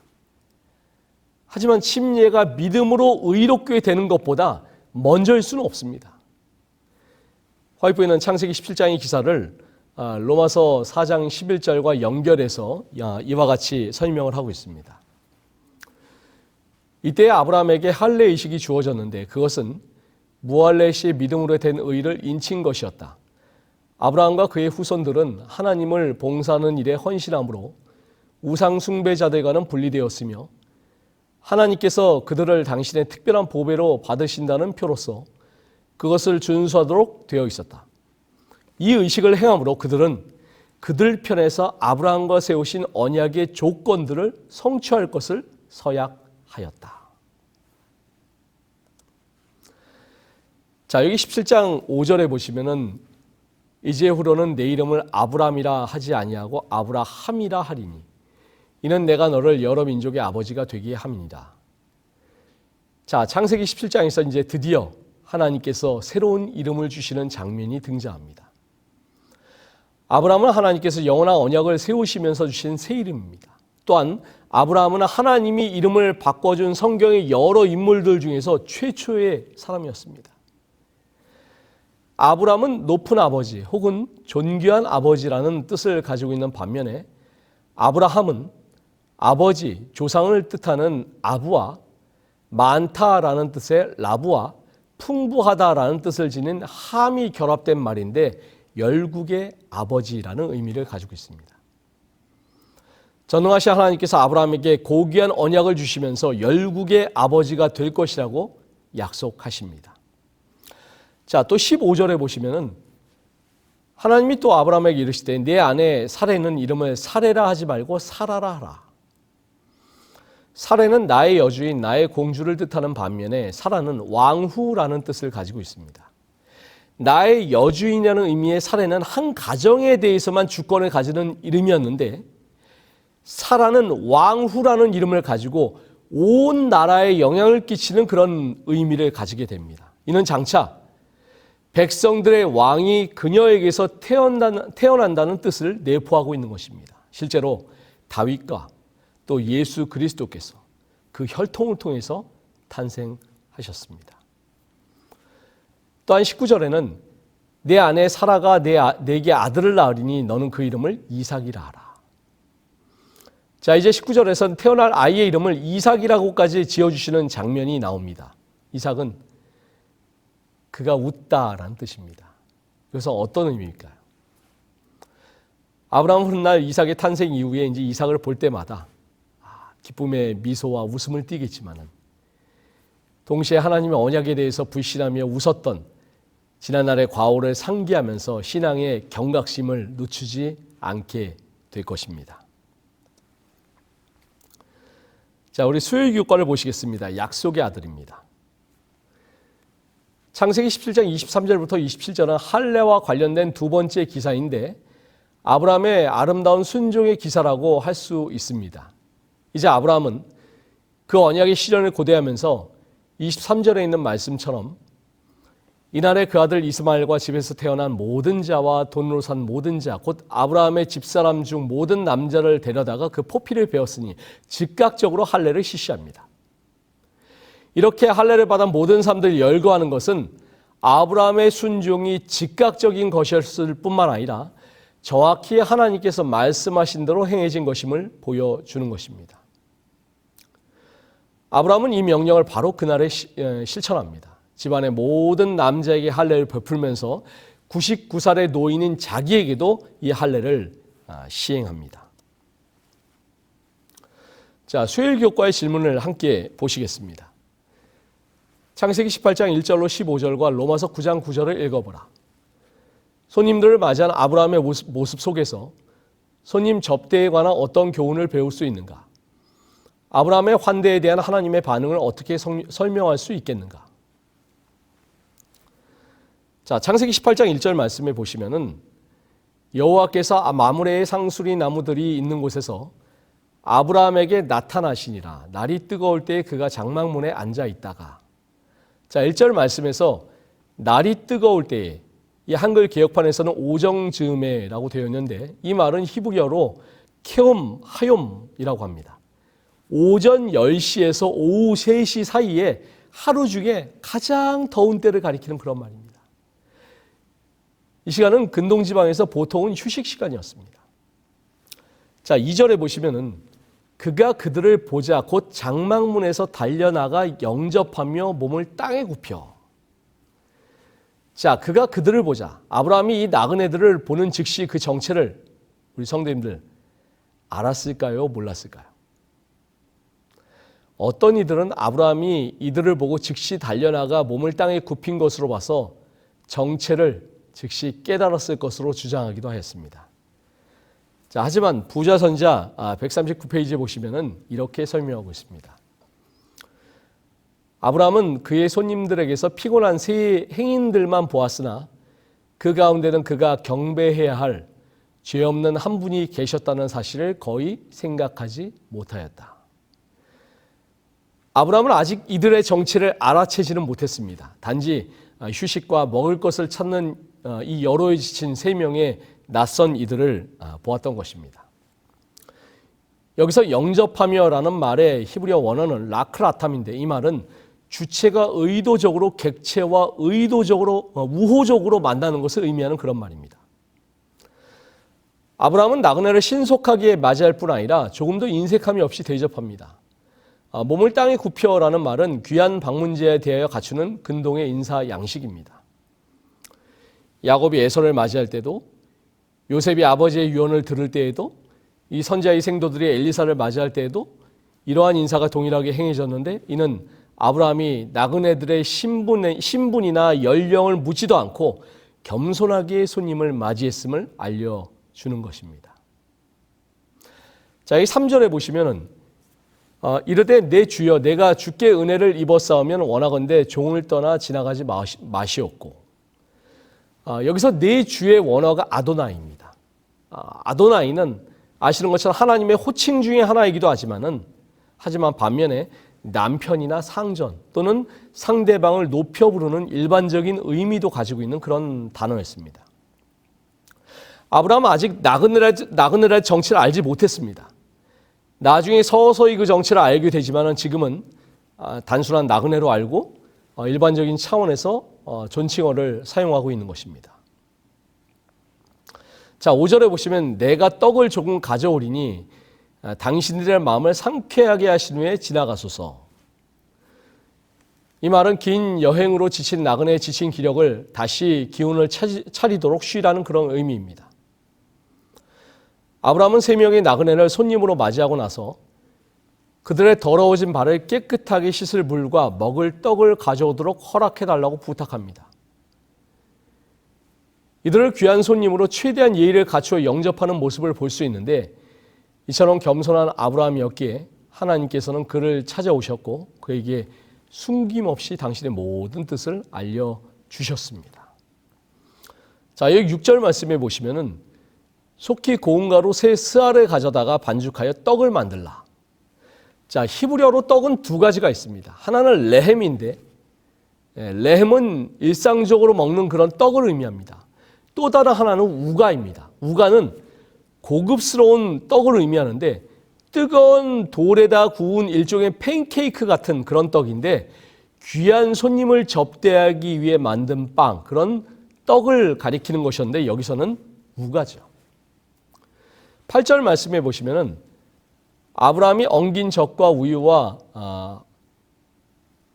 하지만 침례가 믿음으로 의롭게 되는 것보다 먼저일 수는 없습니다. 화이트보이는 창세기 17장의 기사를 로마서 4장 11절과 연결해서 이와 같이 설명을 하고 있습니다. 이때 아브라함에게 할례 의식이 주어졌는데 그것은 무할례 시의 믿음으로 된 의를 인친 것이었다. 아브라함과 그의 후손들은 하나님을 봉사하는 일에 헌신함으로 우상 숭배자들과는 분리되었으며 하나님께서 그들을 당신의 특별한 보배로 받으신다는 표로서 그것을 준수하도록 되어 있었다. 이 의식을 행함으로 그들은 그들 편에서 아브라함과 세우신 언약의 조건들을 성취할 것을 서약하였다. 자, 여기 17장 5절에 보시면은 이제후로는 내 이름을 아브람이라 하지 아니하고 아브라함이라 하리니 이는 내가 너를 여러 민족의 아버지가 되게 함이니라. 자, 창세기 17장에서 이제 드디어 하나님께서 새로운 이름을 주시는 장면이 등장합니다. 아브라함은 하나님께서 영원한 언약을 세우시면서 주신 새 이름입니다. 또한 아브라함은 하나님이 이름을 바꿔준 성경의 여러 인물들 중에서 최초의 사람이었습니다. 아브라함은 높은 아버지 혹은 존귀한 아버지라는 뜻을 가지고 있는 반면에 아브라함은 아버지, 조상을 뜻하는 아부와 많다라는 뜻의 라부와 풍부하다라는 뜻을 지닌 함이 결합된 말인데 열국의 아버지라는 의미를 가지고 있습니다. 전능하신 하나님께서 아브라함에게 고귀한 언약을 주시면서 열국의 아버지가 될 것이라고 약속하십니다. 자, 또 15절에 보시면은 하나님이 또 아브라함에게 이르시되 내 아내 사레는 이름을 사레라 하지 말고 사라라 하라. 사레는 나의 여주인, 나의 공주를 뜻하는 반면에 사라는 왕후라는 뜻을 가지고 있습니다. 나의 여주인이라는 의미의 사레는 한 가정에 대해서만 주권을 가지는 이름이었는데 사라는 왕후라는 이름을 가지고 온 나라에 영향을 끼치는 그런 의미를 가지게 됩니다. 이는 장차 백성들의 왕이 그녀에게서 태어난다는 뜻을 내포하고 있는 것입니다. 실제로 다윗과 또 예수 그리스도께서 그 혈통을 통해서 탄생하셨습니다. 또한 19절에는 내 아내 사라가 내게 아들을 낳으리니 너는 그 이름을 이삭이라 하라. 자, 이제 19절에서는 태어날 아이의 이름을 이삭이라고까지 지어주시는 장면이 나옵니다. 이삭은 그가 웃다라는 뜻입니다. 그래서 어떤 의미일까요? 아브라함은 훗날 이삭의 탄생 이후에 이제 이삭을 볼 때마다 기쁨의 미소와 웃음을 띠겠지만은 동시에 하나님의 언약에 대해서 불신하며 웃었던 지난날의 과오를 상기하면서 신앙의 경각심을 늦추지 않게 될 것입니다. 자, 우리 수요일 교과를 보시겠습니다. 약속의 아들입니다. 창세기 17장 23절부터 27절은 할례와 관련된 두 번째 기사인데 아브라함의 아름다운 순종의 기사라고 할 수 있습니다. 이제 아브라함은 그 언약의 실현을 고대하면서 23절에 있는 말씀처럼 이날에 그 아들 이스마엘과 집에서 태어난 모든 자와 돈으로 산 모든 자 곧 아브라함의 집사람 중 모든 남자를 데려다가 그 포피를 베었으니 즉각적으로 할례를 실시합니다. 이렇게 할례를 받은 모든 사람들이 열거하는 것은 아브라함의 순종이 즉각적인 것이었을 뿐만 아니라 정확히 하나님께서 말씀하신 대로 행해진 것임을 보여주는 것입니다. 아브라함은 이 명령을 바로 그날에 실천합니다. 집안의 모든 남자에게 할례를 베풀면서 99살의 노인인 자기에게도 이 할례를 시행합니다. 자, 수요일 교과의 질문을 함께 보시겠습니다. 창세기 18장 1절로 15절과 로마서 9장 9절을 읽어보라. 손님들을 맞이한 아브라함의 모습 속에서 손님 접대에 관한 어떤 교훈을 배울 수 있는가? 아브라함의 환대에 대한 하나님의 반응을 어떻게 설명할 수 있겠는가? 자, 창세기 18장 1절 말씀에 보시면은 여호와께서 마므레의 상수리 나무들이 있는 곳에서 아브라함에게 나타나시니라. 날이 뜨거울 때에 그가 장막문에 앉아 있다가. 자, 1절 말씀에서 날이 뜨거울 때에, 이 한글 개역판에서는 오정 즈음에라고 되어 있는데 이 말은 히브리어로 케옴 하욤이라고 합니다. 오전 10시에서 오후 3시 사이에 하루 중에 가장 더운 때를 가리키는 그런 말입니다. 이 시간은 근동지방에서 보통은 휴식 시간이었습니다. 자, 2절에 보시면은 그가 그들을 보자 곧 장막문에서 달려나가 영접하며 몸을 땅에 굽혀. 자, 그가 그들을 보자. 아브라함이 이 나그네들을 보는 즉시 그 정체를 우리 성도님들 알았을까요? 몰랐을까요? 어떤 이들은 아브라함이 이들을 보고 즉시 달려나가 몸을 땅에 굽힌 것으로 봐서 정체를 즉시 깨달았을 것으로 주장하기도 하였습니다. 자, 하지만 부자선자 139페이지에 보시면은 이렇게 설명하고 있습니다. 아브라함은 그의 손님들에게서 피곤한 세 행인들만 보았으나 그 가운데는 그가 경배해야 할 죄 없는 한 분이 계셨다는 사실을 거의 생각하지 못하였다. 아브라함은 아직 이들의 정체를 알아채지는 못했습니다. 단지 휴식과 먹을 것을 찾는 이 여로에 지친 세 명의 낯선 이들을 보았던 것입니다. 여기서 영접하며라는 말의 히브리어 원어는 라크라탐인데 이 말은 주체가 의도적으로 객체와 의도적으로 우호적으로 만나는 것을 의미하는 그런 말입니다. 아브라함은 나그네를 신속하게 맞이할 뿐 아니라 조금도 인색함이 없이 대접합니다. 몸을 땅에 굽혀라는 말은 귀한 방문자에 대하여 갖추는 근동의 인사 양식입니다. 야곱이 에서를 맞이할 때도 요셉이 아버지의 유언을 들을 때에도 이 선지자의 생도들이 엘리사를 맞이할 때에도 이러한 인사가 동일하게 행해졌는데 이는 아브라함이 나그네들의 신분이나 연령을 묻지도 않고 겸손하게 손님을 맞이했음을 알려주는 것입니다. 자, 이 3절에 보시면은 이르되 내 주여 내가 주께 은혜를 입었사오면 원하건대 종을 떠나 지나가지 마시옵고. 여기서 내 주의 원어가 아도나이입니다. 아도나이는 아시는 것처럼 하나님의 호칭 중에 하나이기도 하지만 반면에 남편이나 상전 또는 상대방을 높여 부르는 일반적인 의미도 가지고 있는 그런 단어였습니다. 아브라함은 아직 나그네라의 정체를 알지 못했습니다. 나중에 서서히 그 정체를 알게 되지만 지금은 단순한 나그네로 알고 일반적인 차원에서 존칭어를 사용하고 있는 것입니다. 자, 5절에 보시면 내가 떡을 조금 가져오리니 당신들의 마음을 상쾌하게 하신 후에 지나가소서. 이 말은 긴 여행으로 지친 나그네의 지친 기력을 다시 기운을 차리도록 쉬라는 그런 의미입니다. 아브라함은 세 명의 나그네를 손님으로 맞이하고 나서 그들의 더러워진 발을 깨끗하게 씻을 물과 먹을 떡을 가져오도록 허락해달라고 부탁합니다. 이들을 귀한 손님으로 최대한 예의를 갖추어 영접하는 모습을 볼 수 있는데 이처럼 겸손한 아브라함이었기에 하나님께서는 그를 찾아오셨고 그에게 숨김없이 당신의 모든 뜻을 알려주셨습니다. 자, 여기 6절 말씀에 보시면은 속히 고운 가루 새 스알을 가져다가 반죽하여 떡을 만들라. 자, 히브리어로 떡은 두 가지가 있습니다. 하나는 레헴인데 레헴은 일상적으로 먹는 그런 떡을 의미합니다. 또 다른 하나는 우가입니다. 우가는 고급스러운 떡을 의미하는데 뜨거운 돌에다 구운 일종의 팬케이크 같은 그런 떡인데 귀한 손님을 접대하기 위해 만든 빵, 그런 떡을 가리키는 것이었는데 여기서는 우가죠. 8절 말씀해 보시면은 아브라함이 엉긴 젖과 우유와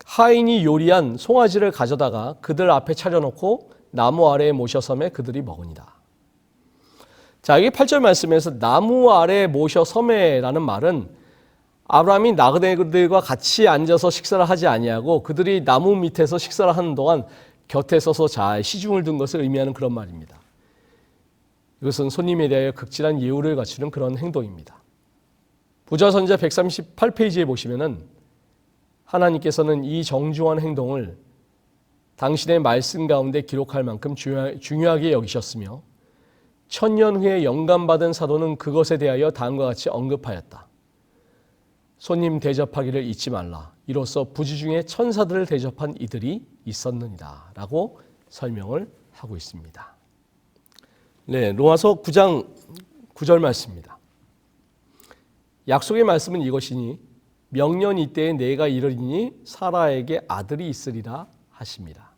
하인이 요리한 송아지를 가져다가 그들 앞에 차려놓고 나무 아래에 모셔 섬에 그들이 먹으니라. 자, 여기 8절 말씀에서 나무 아래에 모셔 섬에라는 말은 아브라함이 나그네들과 같이 앉아서 식사를 하지 아니하고 그들이 나무 밑에서 식사를 하는 동안 곁에 서서 잘 시중을 든 것을 의미하는 그런 말입니다. 이것은 손님에 대하여 극진한 예우를 갖추는 그런 행동입니다. 부자선자 138페이지에 보시면은 하나님께서는 이 정중한 행동을 당신의 말씀 가운데 기록할 만큼 중요하게 여기셨으며 천년 후에 영감받은 사도는 그것에 대하여 다음과 같이 언급하였다. 손님 대접하기를 잊지 말라. 이로써 부지 중에 천사들을 대접한 이들이 있었느니라 라고 설명을 하고 있습니다. 네, 로마서 9장 9절 말씀입니다. 약속의 말씀은 이것이니 명년 이때에 내가 이르리니 사라에게 아들이 있으리라 하십니다.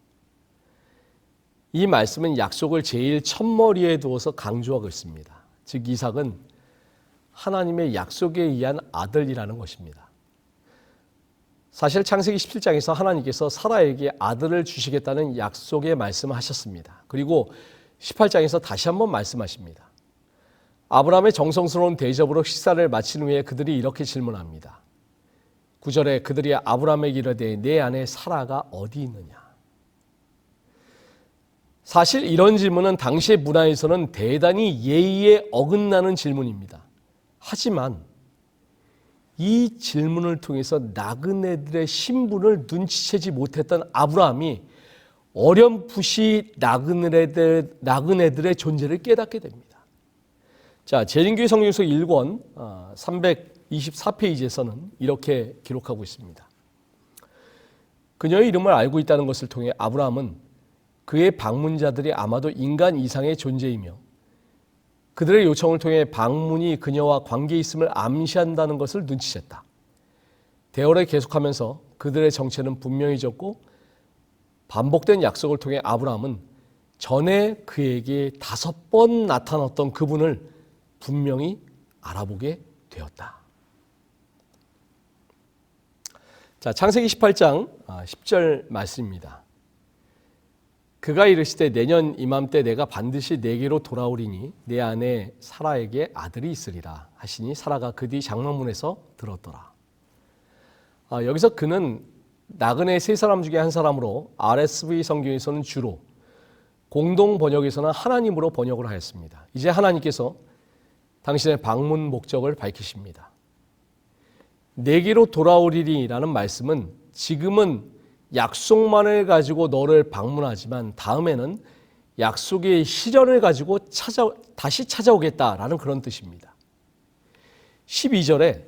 이 말씀은 약속을 제일 첫머리에 두어서 강조하고 있습니다. 즉 이삭은 하나님의 약속에 의한 아들이라는 것입니다. 사실 창세기 17장에서 하나님께서 사라에게 아들을 주시겠다는 약속의 말씀을 하셨습니다. 그리고 18장에서 다시 한번 말씀하십니다. 아브라함의 정성스러운 대접으로 식사를 마친 후에 그들이 이렇게 질문합니다. 9절에 그들이 아브라함에게 이르되 내 아내 사라가 어디 있느냐. 사실 이런 질문은 당시의 문화에서는 대단히 예의에 어긋나는 질문입니다. 하지만 이 질문을 통해서 나그네들의 신분을 눈치채지 못했던 아브라함이 어렴풋이 나그네들의 존재를 깨닫게 됩니다. 자, 재림교회 성경서 1권 324페이지에서는 이렇게 기록하고 있습니다. 그녀의 이름을 알고 있다는 것을 통해 아브라함은 그의 방문자들이 아마도 인간 이상의 존재이며 그들의 요청을 통해 방문이 그녀와 관계 있음을 암시한다는 것을 눈치챘다. 대화를 계속하면서 그들의 정체는 분명해졌고 반복된 약속을 통해 아브라함은 전에 그에게 5번 나타났던 그분을 분명히 알아보게 되었다. 자, 창세기 18장 10절 말씀입니다. 그가 이르시되 내년 이맘때 내가 반드시 내게로 돌아오리니 내 아내 사라에게 아들이 있으리라 하시니 사라가 그 뒤 장막문에서 들었더라. 여기서 그는 나그네 세 사람 중에 한 사람으로 RSV 성경에서는 주로, 공동 번역에서는 하나님으로 번역을 하였습니다. 이제 하나님께서 당신의 방문 목적을 밝히십니다. 내게로 돌아오리라는 말씀은 지금은 약속만을 가지고 너를 방문하지만 다음에는 약속의 실현을 가지고 다시 찾아오겠다라는 그런 뜻입니다. 12절에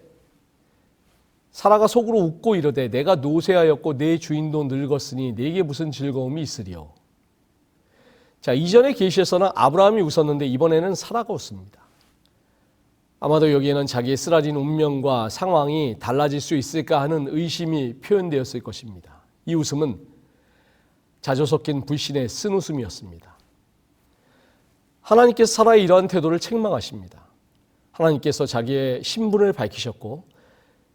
사라가 속으로 웃고 이르되 내가 노쇠하였고 내 주인도 늙었으니 내게 무슨 즐거움이 있으리요. 자, 이전의 계시에서는 아브라함이 웃었는데 이번에는 사라가 웃습니다. 아마도 여기에는 자기의 쓰라린 운명과 상황이 달라질 수 있을까 하는 의심이 표현되었을 것입니다. 이 웃음은 자조 섞인 불신의 쓴웃음이었습니다. 하나님께서 사라의 이러한 태도를 책망하십니다. 하나님께서 자기의 신분을 밝히셨고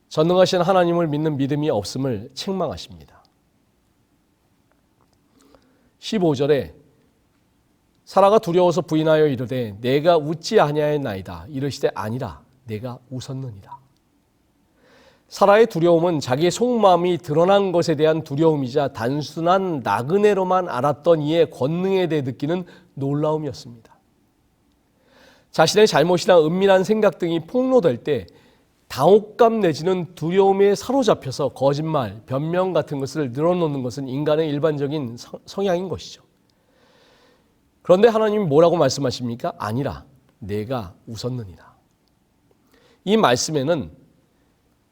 전능하신 하나님을 믿는 믿음이 없음을 책망하십니다. 15절에 사라가 두려워서 부인하여 이르되 내가 웃지 아니하였나이다. 이르시되 아니라 내가 웃었느니라. 사라의 두려움은 자기의 속마음이 드러난 것에 대한 두려움이자 단순한 나그네로만 알았던 이의 권능에 대해 느끼는 놀라움이었습니다. 자신의 잘못이나 은밀한 생각 등이 폭로될 때 당혹감 내지는 두려움에 사로잡혀서 거짓말, 변명 같은 것을 늘어놓는 것은 인간의 일반적인 성향인 것이죠. 그런데 하나님이 뭐라고 말씀하십니까? 아니라 내가 웃었느니라. 이 말씀에는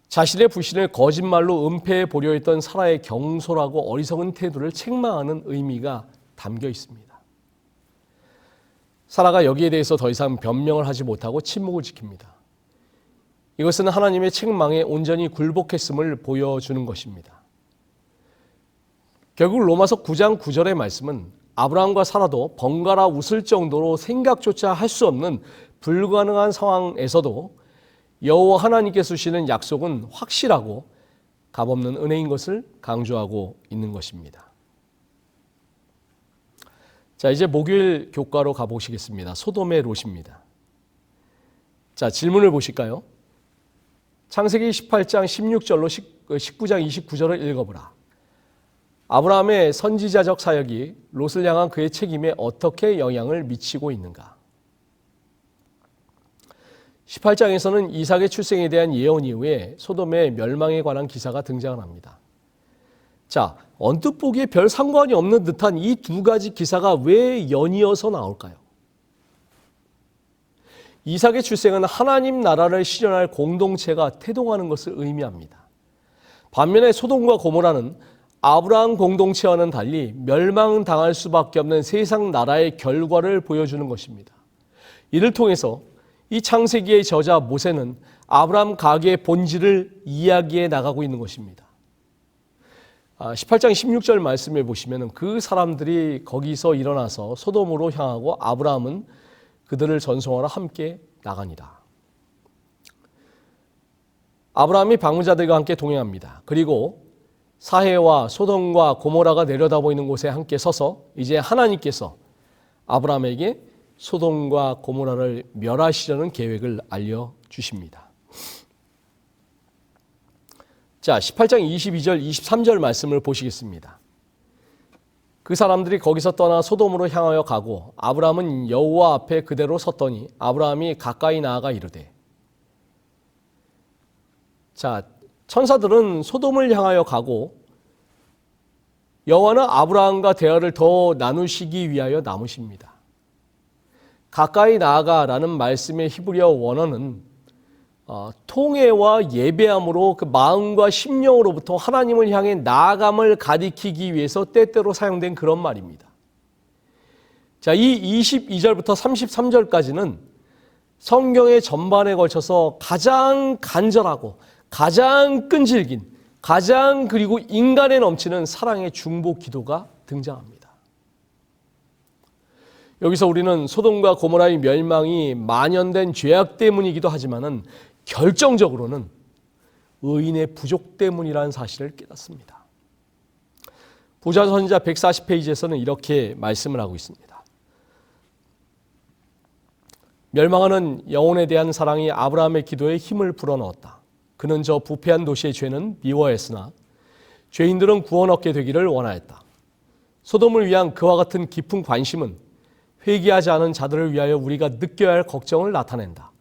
자신의 불신을 거짓말로 은폐해 보려 했던 사라의 경솔하고 어리석은 태도를 책망하는 의미가 담겨 있습니다. 사라가 여기에 대해서 더 이상 변명을 하지 못하고 침묵을 지킵니다. 이것은 하나님의 책망에 온전히 굴복했음을 보여주는 것입니다. 결국 로마서 9장 9절의 말씀은 아브라함과 사라도 번갈아 웃을 정도로 생각조차 할 수 없는 불가능한 상황에서도 여호와 하나님께서 주시는 약속은 확실하고 값없는 은혜인 것을 강조하고 있는 것입니다. 자, 이제 목요일 교과로 가보시겠습니다. 소돔의 롯입니다. 자, 질문을 보실까요? 창세기 18장 16절로 19장 29절을 읽어보라. 아브라함의 선지자적 사역이 롯을 향한 그의 책임에 어떻게 영향을 미치고 있는가? 18장에서는 이삭의 출생에 대한 예언 이후에 소돔의 멸망에 관한 기사가 등장을 합니다. 자, 언뜻 보기에 별 상관이 없는 듯한 이 두 가지 기사가 왜 연이어서 나올까요? 이삭의 출생은 하나님 나라를 실현할 공동체가 태동하는 것을 의미합니다. 반면에 소돔과 고모라는 아브라함 공동체와는 달리 멸망당할 수밖에 없는 세상 나라의 결과를 보여주는 것입니다. 이를 통해서 이 창세기의 저자 모세는 아브라함 가계의 본질을 이야기해 나가고 있는 것입니다. 18장 16절 말씀에 보시면 그 사람들이 거기서 일어나서 소돔으로 향하고 아브라함은 그들을 전송하러 함께 나가니라. 아브라함이 방문자들과 함께 동행합니다. 그리고 사해와 소돔과 고모라가 내려다 보이는 곳에 함께 서서 이제 하나님께서 아브라함에게 소돔과 고모라를 멸하시려는 계획을 알려주십니다. 자, 18장 22절, 23절 말씀을 보시겠습니다. 그 사람들이 거기서 떠나 소돔으로 향하여 가고 아브라함은 여호와 앞에 그대로 섰더니 아브라함이 가까이 나아가 이르되. 자, 천사들은 소돔을 향하여 가고 여호와는 아브라함과 대화를 더 나누시기 위하여 남으십니다. 가까이 나아가라는 말씀의 히브리어 원어는 통회와 예배함으로 그 마음과 심령으로부터 하나님을 향해 나아감을 가리키기 위해서 때때로 사용된 그런 말입니다. 자, 이 22절부터 33절까지는 성경의 전반에 걸쳐서 가장 간절하고 가장 끈질긴, 가장 그리고 인간에 넘치는 사랑의 중보 기도가 등장합니다. 여기서 우리는 소돔과 고모라의 멸망이 만연된 죄악 때문이기도 하지만은 결정적으로는 의인의 부족 때문이라는 사실을 깨닫습니다. 부자선지자 140페이지에서는 이렇게 말씀을 하고 있습니다. 멸망하는 영혼에 대한 사랑이 아브라함의 기도에 힘을 불어넣었다. 그는 저 부패한 도시의 죄는 미워했으나 죄인들은 구원 얻게 되기를 원하였다. 소돔을 위한 그와 같은 깊은 관심은 회개하지 않은 자들을 위하여 우리가 느껴야 할 걱정을 나타낸다.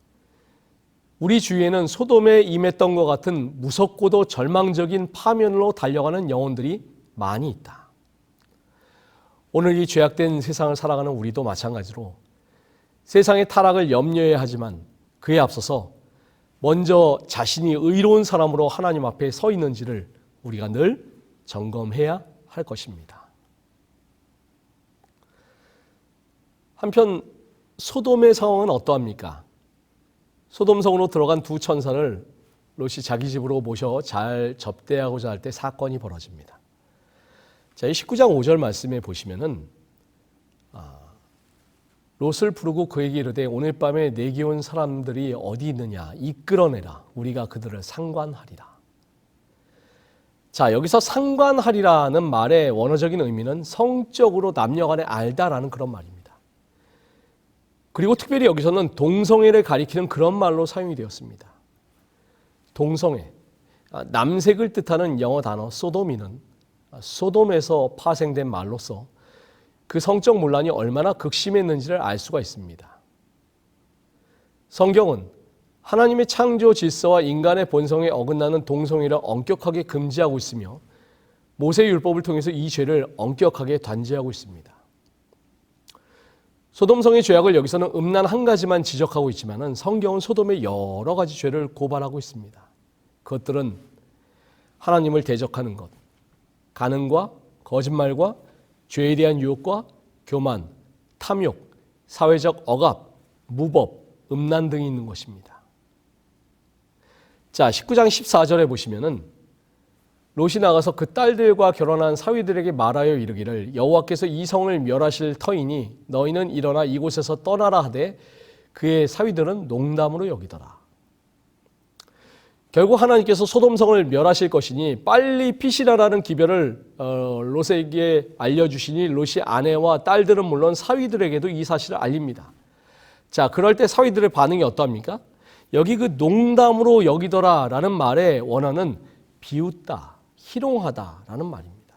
우리 주위에는 소돔에 임했던 것 같은 무섭고도 절망적인 파멸로 달려가는 영혼들이 많이 있다. 오늘 이 죄악된 세상을 살아가는 우리도 마찬가지로 세상의 타락을 염려해야 하지만 그에 앞서서 먼저 자신이 의로운 사람으로 하나님 앞에 서 있는지를 우리가 늘 점검해야 할 것입니다. 한편 소돔의 상황은 어떠합니까? 소돔 성으로 들어간 두 천사를 롯이 자기 집으로 모셔 잘 접대하고자 할 때 사건이 벌어집니다. 자, 이 19장 5절 말씀에 보시면은 롯을 부르고 그에게 이르되 오늘 밤에 내게 온 사람들이 어디 있느냐 이끌어내라 우리가 그들을 상관하리라. 자, 여기서 상관하리라는 말의 원어적인 의미는 성적으로 남녀간에 알다라는 그런 말입니다. 그리고 특별히 여기서는 동성애를 가리키는 그런 말로 사용이 되었습니다. 동성애, 남색을 뜻하는 영어 단어 소돔이는 소돔에서 파생된 말로서 그 성적 문란이 얼마나 극심했는지를 알 수가 있습니다. 성경은 하나님의 창조 질서와 인간의 본성에 어긋나는 동성애를 엄격하게 금지하고 있으며 모세의 율법을 통해서 이 죄를 엄격하게 단죄하고 있습니다. 소돔성의 죄악을 여기서는 음란 한 가지만 지적하고 있지만 성경은 소돔의 여러 가지 죄를 고발하고 있습니다. 그것들은 하나님을 대적하는 것, 간음과 거짓말과 죄에 대한 유혹과 교만, 탐욕, 사회적 억압, 무법, 음란 등이 있는 것입니다. 자, 19장 14절에 보시면은 롯이 나가서 그 딸들과 결혼한 사위들에게 말하여 이르기를 여호와께서 이 성을 멸하실 터이니 너희는 일어나 이곳에서 떠나라 하되 그의 사위들은 농담으로 여기더라. 결국 하나님께서 소돔성을 멸하실 것이니 빨리 피시라라는 기별을 롯에게 알려주시니 롯이 아내와 딸들은 물론 사위들에게도 이 사실을 알립니다. 자, 그럴 때 사위들의 반응이 어떠합니까? 여기 그 농담으로 여기더라라는 말의 원어는 비웃다, 희롱하다라는 말입니다.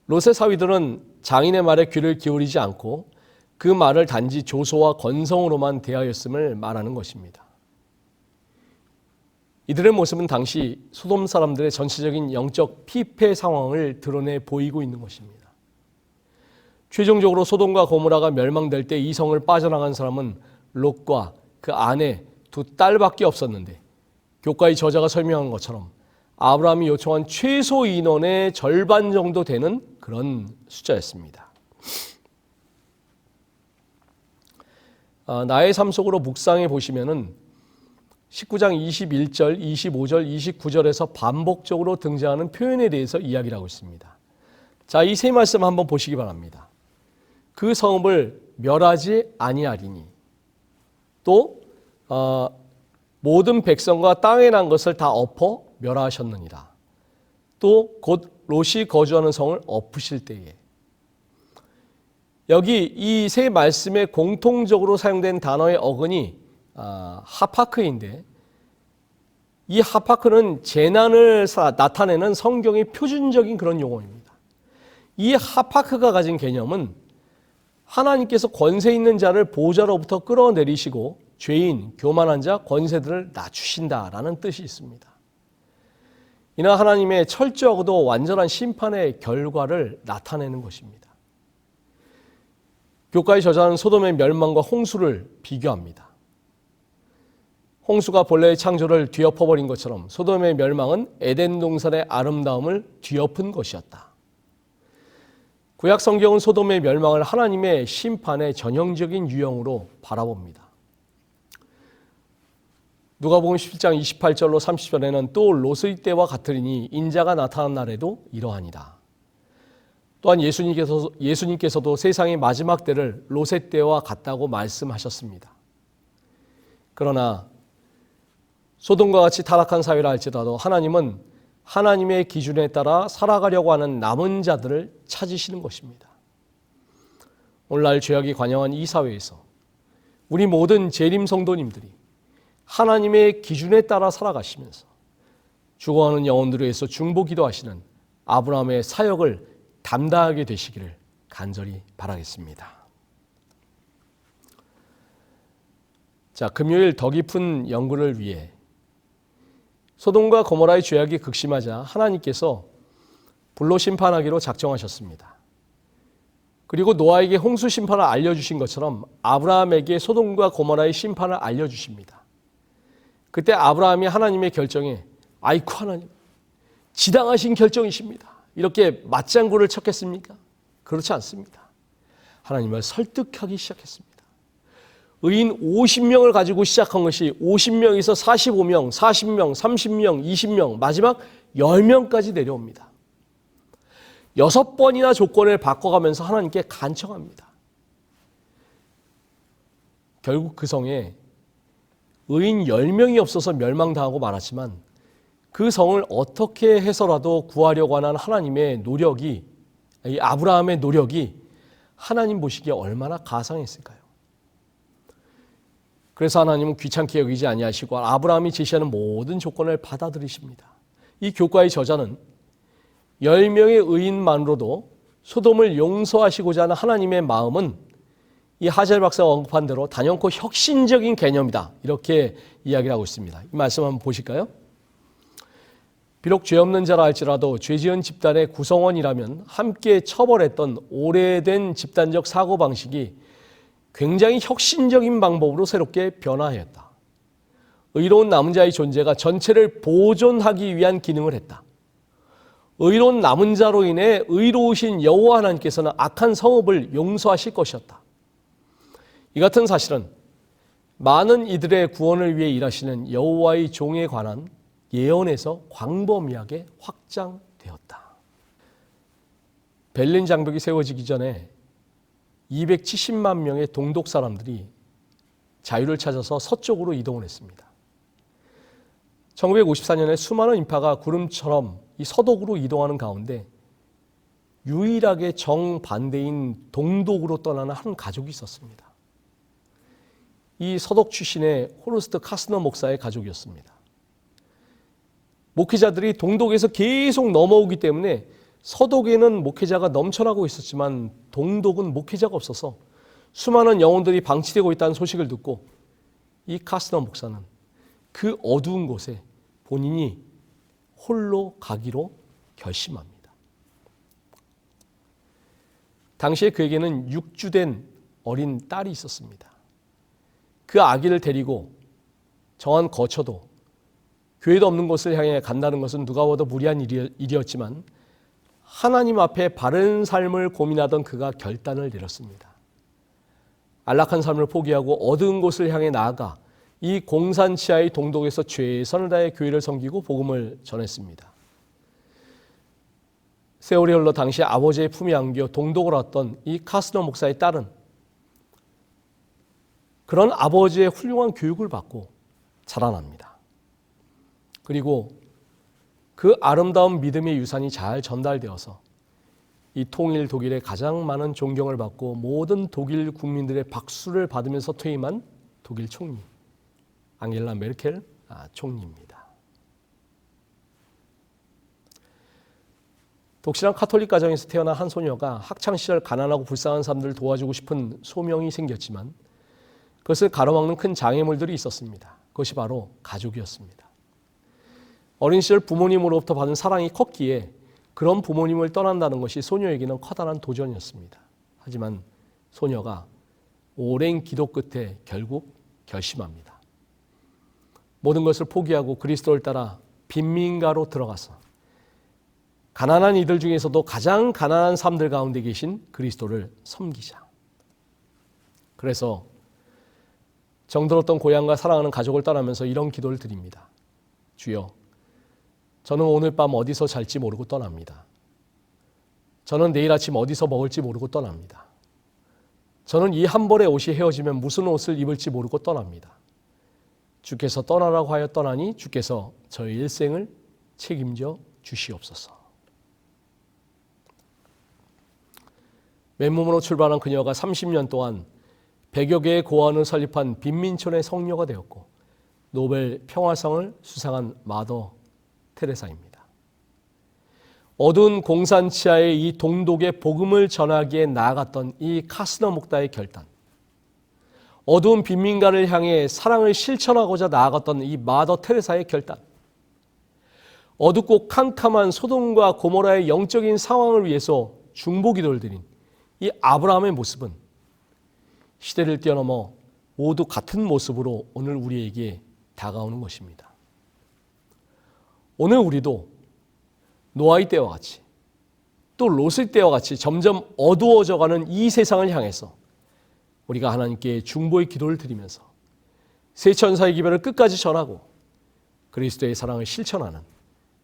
롯의 사위들은 장인의 말에 귀를 기울이지 않고 그 말을 단지 조소와 건성으로만 대하였음을 말하는 것입니다. 이들의 모습은 당시 소돔 사람들의 전체적인 영적 피폐 상황을 드러내 보이고 있는 것입니다. 최종적으로 소돔과 고모라가 멸망될 때 이 성을 빠져나간 사람은 롯과 그 아내 두 딸밖에 없었는데, 교과의 저자가 설명한 것처럼 아브라함이 요청한 최소 인원의 절반 정도 되는 그런 숫자였습니다. 나의 삶 속으로 묵상해 보시면은 19장 21절, 25절, 29절에서 반복적으로 등장하는 표현에 대해서 이야기를 하고 있습니다. 자, 이 세 말씀 한번 보시기 바랍니다. 그 성읍을 멸하지 아니하리니, 또 모든 백성과 땅에 난 것을 다 엎어 멸하셨느니라. 또 곧 롯이 거주하는 성을 엎으실 때에. 여기 이 세 말씀에 공통적으로 사용된 단어의 어근이 하파크인데, 이 하파크는 재난을 나타내는 성경의 표준적인 그런 용어입니다. 이 하파크가 가진 개념은 하나님께서 권세 있는 자를 보좌로부터 끌어내리시고 죄인, 교만한 자, 권세들을 낮추신다라는 뜻이 있습니다. 이는 하나님의 철저하고도 완전한 심판의 결과를 나타내는 것입니다. 교과의 저자는 소돔의 멸망과 홍수를 비교합니다. 홍수가 본래의 창조를 뒤엎어버린 것처럼 소돔의 멸망은 에덴 동산의 아름다움을 뒤엎은 것이었다. 구약 성경은 소돔의 멸망을 하나님의 심판의 전형적인 유형으로 바라봅니다. 누가복음 17장 28절로 30절에는 또 롯의 때와 같으리니 인자가 나타난 날에도 이러하니라. 또한 예수님께서도 세상의 마지막 때를 롯의 때와 같다고 말씀하셨습니다. 그러나 소돔과 같이 타락한 사회라 할지라도 하나님은 하나님의 기준에 따라 살아가려고 하는 남은 자들을 찾으시는 것입니다. 오늘날 죄악이 관영한 이 사회에서 우리 모든 재림 성도님들이 하나님의 기준에 따라 살아가시면서 죽어가는 영혼들을 위해서 중보 기도하시는 아브라함의 사역을 담당하게 되시기를 간절히 바라겠습니다. 자, 금요일 더 깊은 연구를 위해 소돔과 고모라의 죄악이 극심하자 하나님께서 불로 심판하기로 작정하셨습니다. 그리고 노아에게 홍수 심판을 알려주신 것처럼 아브라함에게 소돔과 고모라의 심판을 알려주십니다. 그때 아브라함이 하나님의 결정에 아이쿠 하나님, 지당하신 결정이십니다, 이렇게 맞장구를 쳤겠습니까? 그렇지 않습니다. 하나님을 설득하기 시작했습니다. 의인 50명을 가지고 시작한 것이 50명에서 45명, 40명, 30명, 20명, 마지막 10명까지 내려옵니다. 6번이나 조건을 바꿔가면서 하나님께 간청합니다. 결국 그 성에 의인 10명이 없어서 멸망당하고 말았지만 그 성을 어떻게 해서라도 구하려고 하는 하나님의 노력이, 이 아브라함의 노력이 하나님 보시기에 얼마나 가상했을까요? 그래서 하나님은 귀찮게 여기지 아니하시고 아브라함이 제시하는 모든 조건을 받아들이십니다. 이 교과의 저자는 10명의 의인만으로도 소돔을 용서하시고자 하는 하나님의 마음은 이 하젤 박사가 언급한 대로 단연코 혁신적인 개념이다, 이렇게 이야기를 하고 있습니다. 이 말씀 한번 보실까요? 비록 죄 없는 자라 할지라도 죄 지은 집단의 구성원이라면 함께 처벌했던 오래된 집단적 사고방식이 굉장히 혁신적인 방법으로 새롭게 변화하였다. 의로운 남은 자의 존재가 전체를 보존하기 위한 기능을 했다. 의로운 남은 자로 인해 의로우신 여호와 하나님께서는 악한 성읍을 용서하실 것이었다. 이 같은 사실은 많은 이들의 구원을 위해 일하시는 여호와의 종에 관한 예언에서 광범위하게 확장되었다. 베를린 장벽이 세워지기 전에 270만 명의 동독 사람들이 자유를 찾아서 서쪽으로 이동을 했습니다. 1954년에 수많은 인파가 구름처럼 이 서독으로 이동하는 가운데 유일하게 정반대인 동독으로 떠나는 한 가족이 있었습니다. 이 서독 출신의 호르스트 카스너 목사의 가족이었습니다. 목회자들이 동독에서 계속 넘어오기 때문에 서독에는 목회자가 넘쳐나고 있었지만 동독은 목회자가 없어서 수많은 영혼들이 방치되고 있다는 소식을 듣고 이 카스너 목사는 그 어두운 곳에 본인이 홀로 가기로 결심합니다. 당시에 그에게는 6주된 어린 딸이 있었습니다. 그 아기를 데리고 정한 거처도 교회도 없는 곳을 향해 간다는 것은 누가 봐도 무리한 일이었지만 하나님 앞에 바른 삶을 고민하던 그가 결단을 내렸습니다. 안락한 삶을 포기하고 어두운 곳을 향해 나아가 이 공산치하의 동독에서 최선을 다해 교회를 섬기고 복음을 전했습니다. 세월이 흘러 당시 아버지의 품에 안겨 동독을 왔던 이 카스너 목사의 딸은 그런 아버지의 훌륭한 교육을 받고 자라납니다. 그리고 그 아름다운 믿음의 유산이 잘 전달되어서 이 통일 독일의 가장 많은 존경을 받고 모든 독일 국민들의 박수를 받으면서 퇴임한 독일 총리 앙겔라 메르켈 총리입니다. 독실한 카톨릭 가정에서 태어난 한 소녀가 학창시절 가난하고 불쌍한 사람들을 도와주고 싶은 소명이 생겼지만 그것을 가로막는 큰 장애물들이 있었습니다. 그것이 바로 가족이었습니다. 어린 시절 부모님으로부터 받은 사랑이 컸기에 그런 부모님을 떠난다는 것이 소녀에게는 커다란 도전이었습니다. 하지만 소녀가 오랜 기도 끝에 결국 결심합니다. 모든 것을 포기하고 그리스도를 따라 빈민가로 들어가서 가난한 이들 중에서도 가장 가난한 사람들 가운데 계신 그리스도를 섬기자. 그래서 정들었던 고향과 사랑하는 가족을 떠나면서 이런 기도를 드립니다. 주여, 저는 오늘 밤 어디서 잘지 모르고 떠납니다. 저는 내일 아침 어디서 먹을지 모르고 떠납니다. 저는 이 한 벌의 옷이 헤어지면 무슨 옷을 입을지 모르고 떠납니다. 주께서 떠나라고 하여 떠나니 주께서 저의 일생을 책임져 주시옵소서. 맨몸으로 출발한 그녀가 30년 동안 100여 개의 고아원을 설립한 빈민촌의 성녀가 되었고 노벨 평화상을 수상한 마더 테레사입니다. 어두운 공산치하의 이 동독의 복음을 전하기에 나아갔던 이 카스너 목사의 결단, 어두운 빈민가를 향해 사랑을 실천하고자 나아갔던 이 마더 테레사의 결단, 어둡고 캄캄한 소돔과 고모라의 영적인 상황을 위해서 중보기도를 드린 이 아브라함의 모습은 시대를 뛰어넘어 모두 같은 모습으로 오늘 우리에게 다가오는 것입니다. 오늘 우리도 노아의 때와 같이 또 롯의 때와 같이 점점 어두워져가는 이 세상을 향해서 우리가 하나님께 중보의 기도를 드리면서 세 천사의 기별을 끝까지 전하고 그리스도의 사랑을 실천하는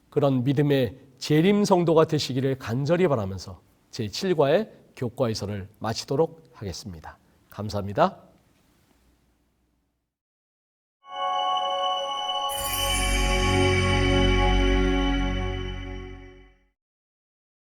그런 믿음의 재림 성도가 되시기를 간절히 바라면서 제7과의 교과에서를 마치도록 하겠습니다. 감사합니다.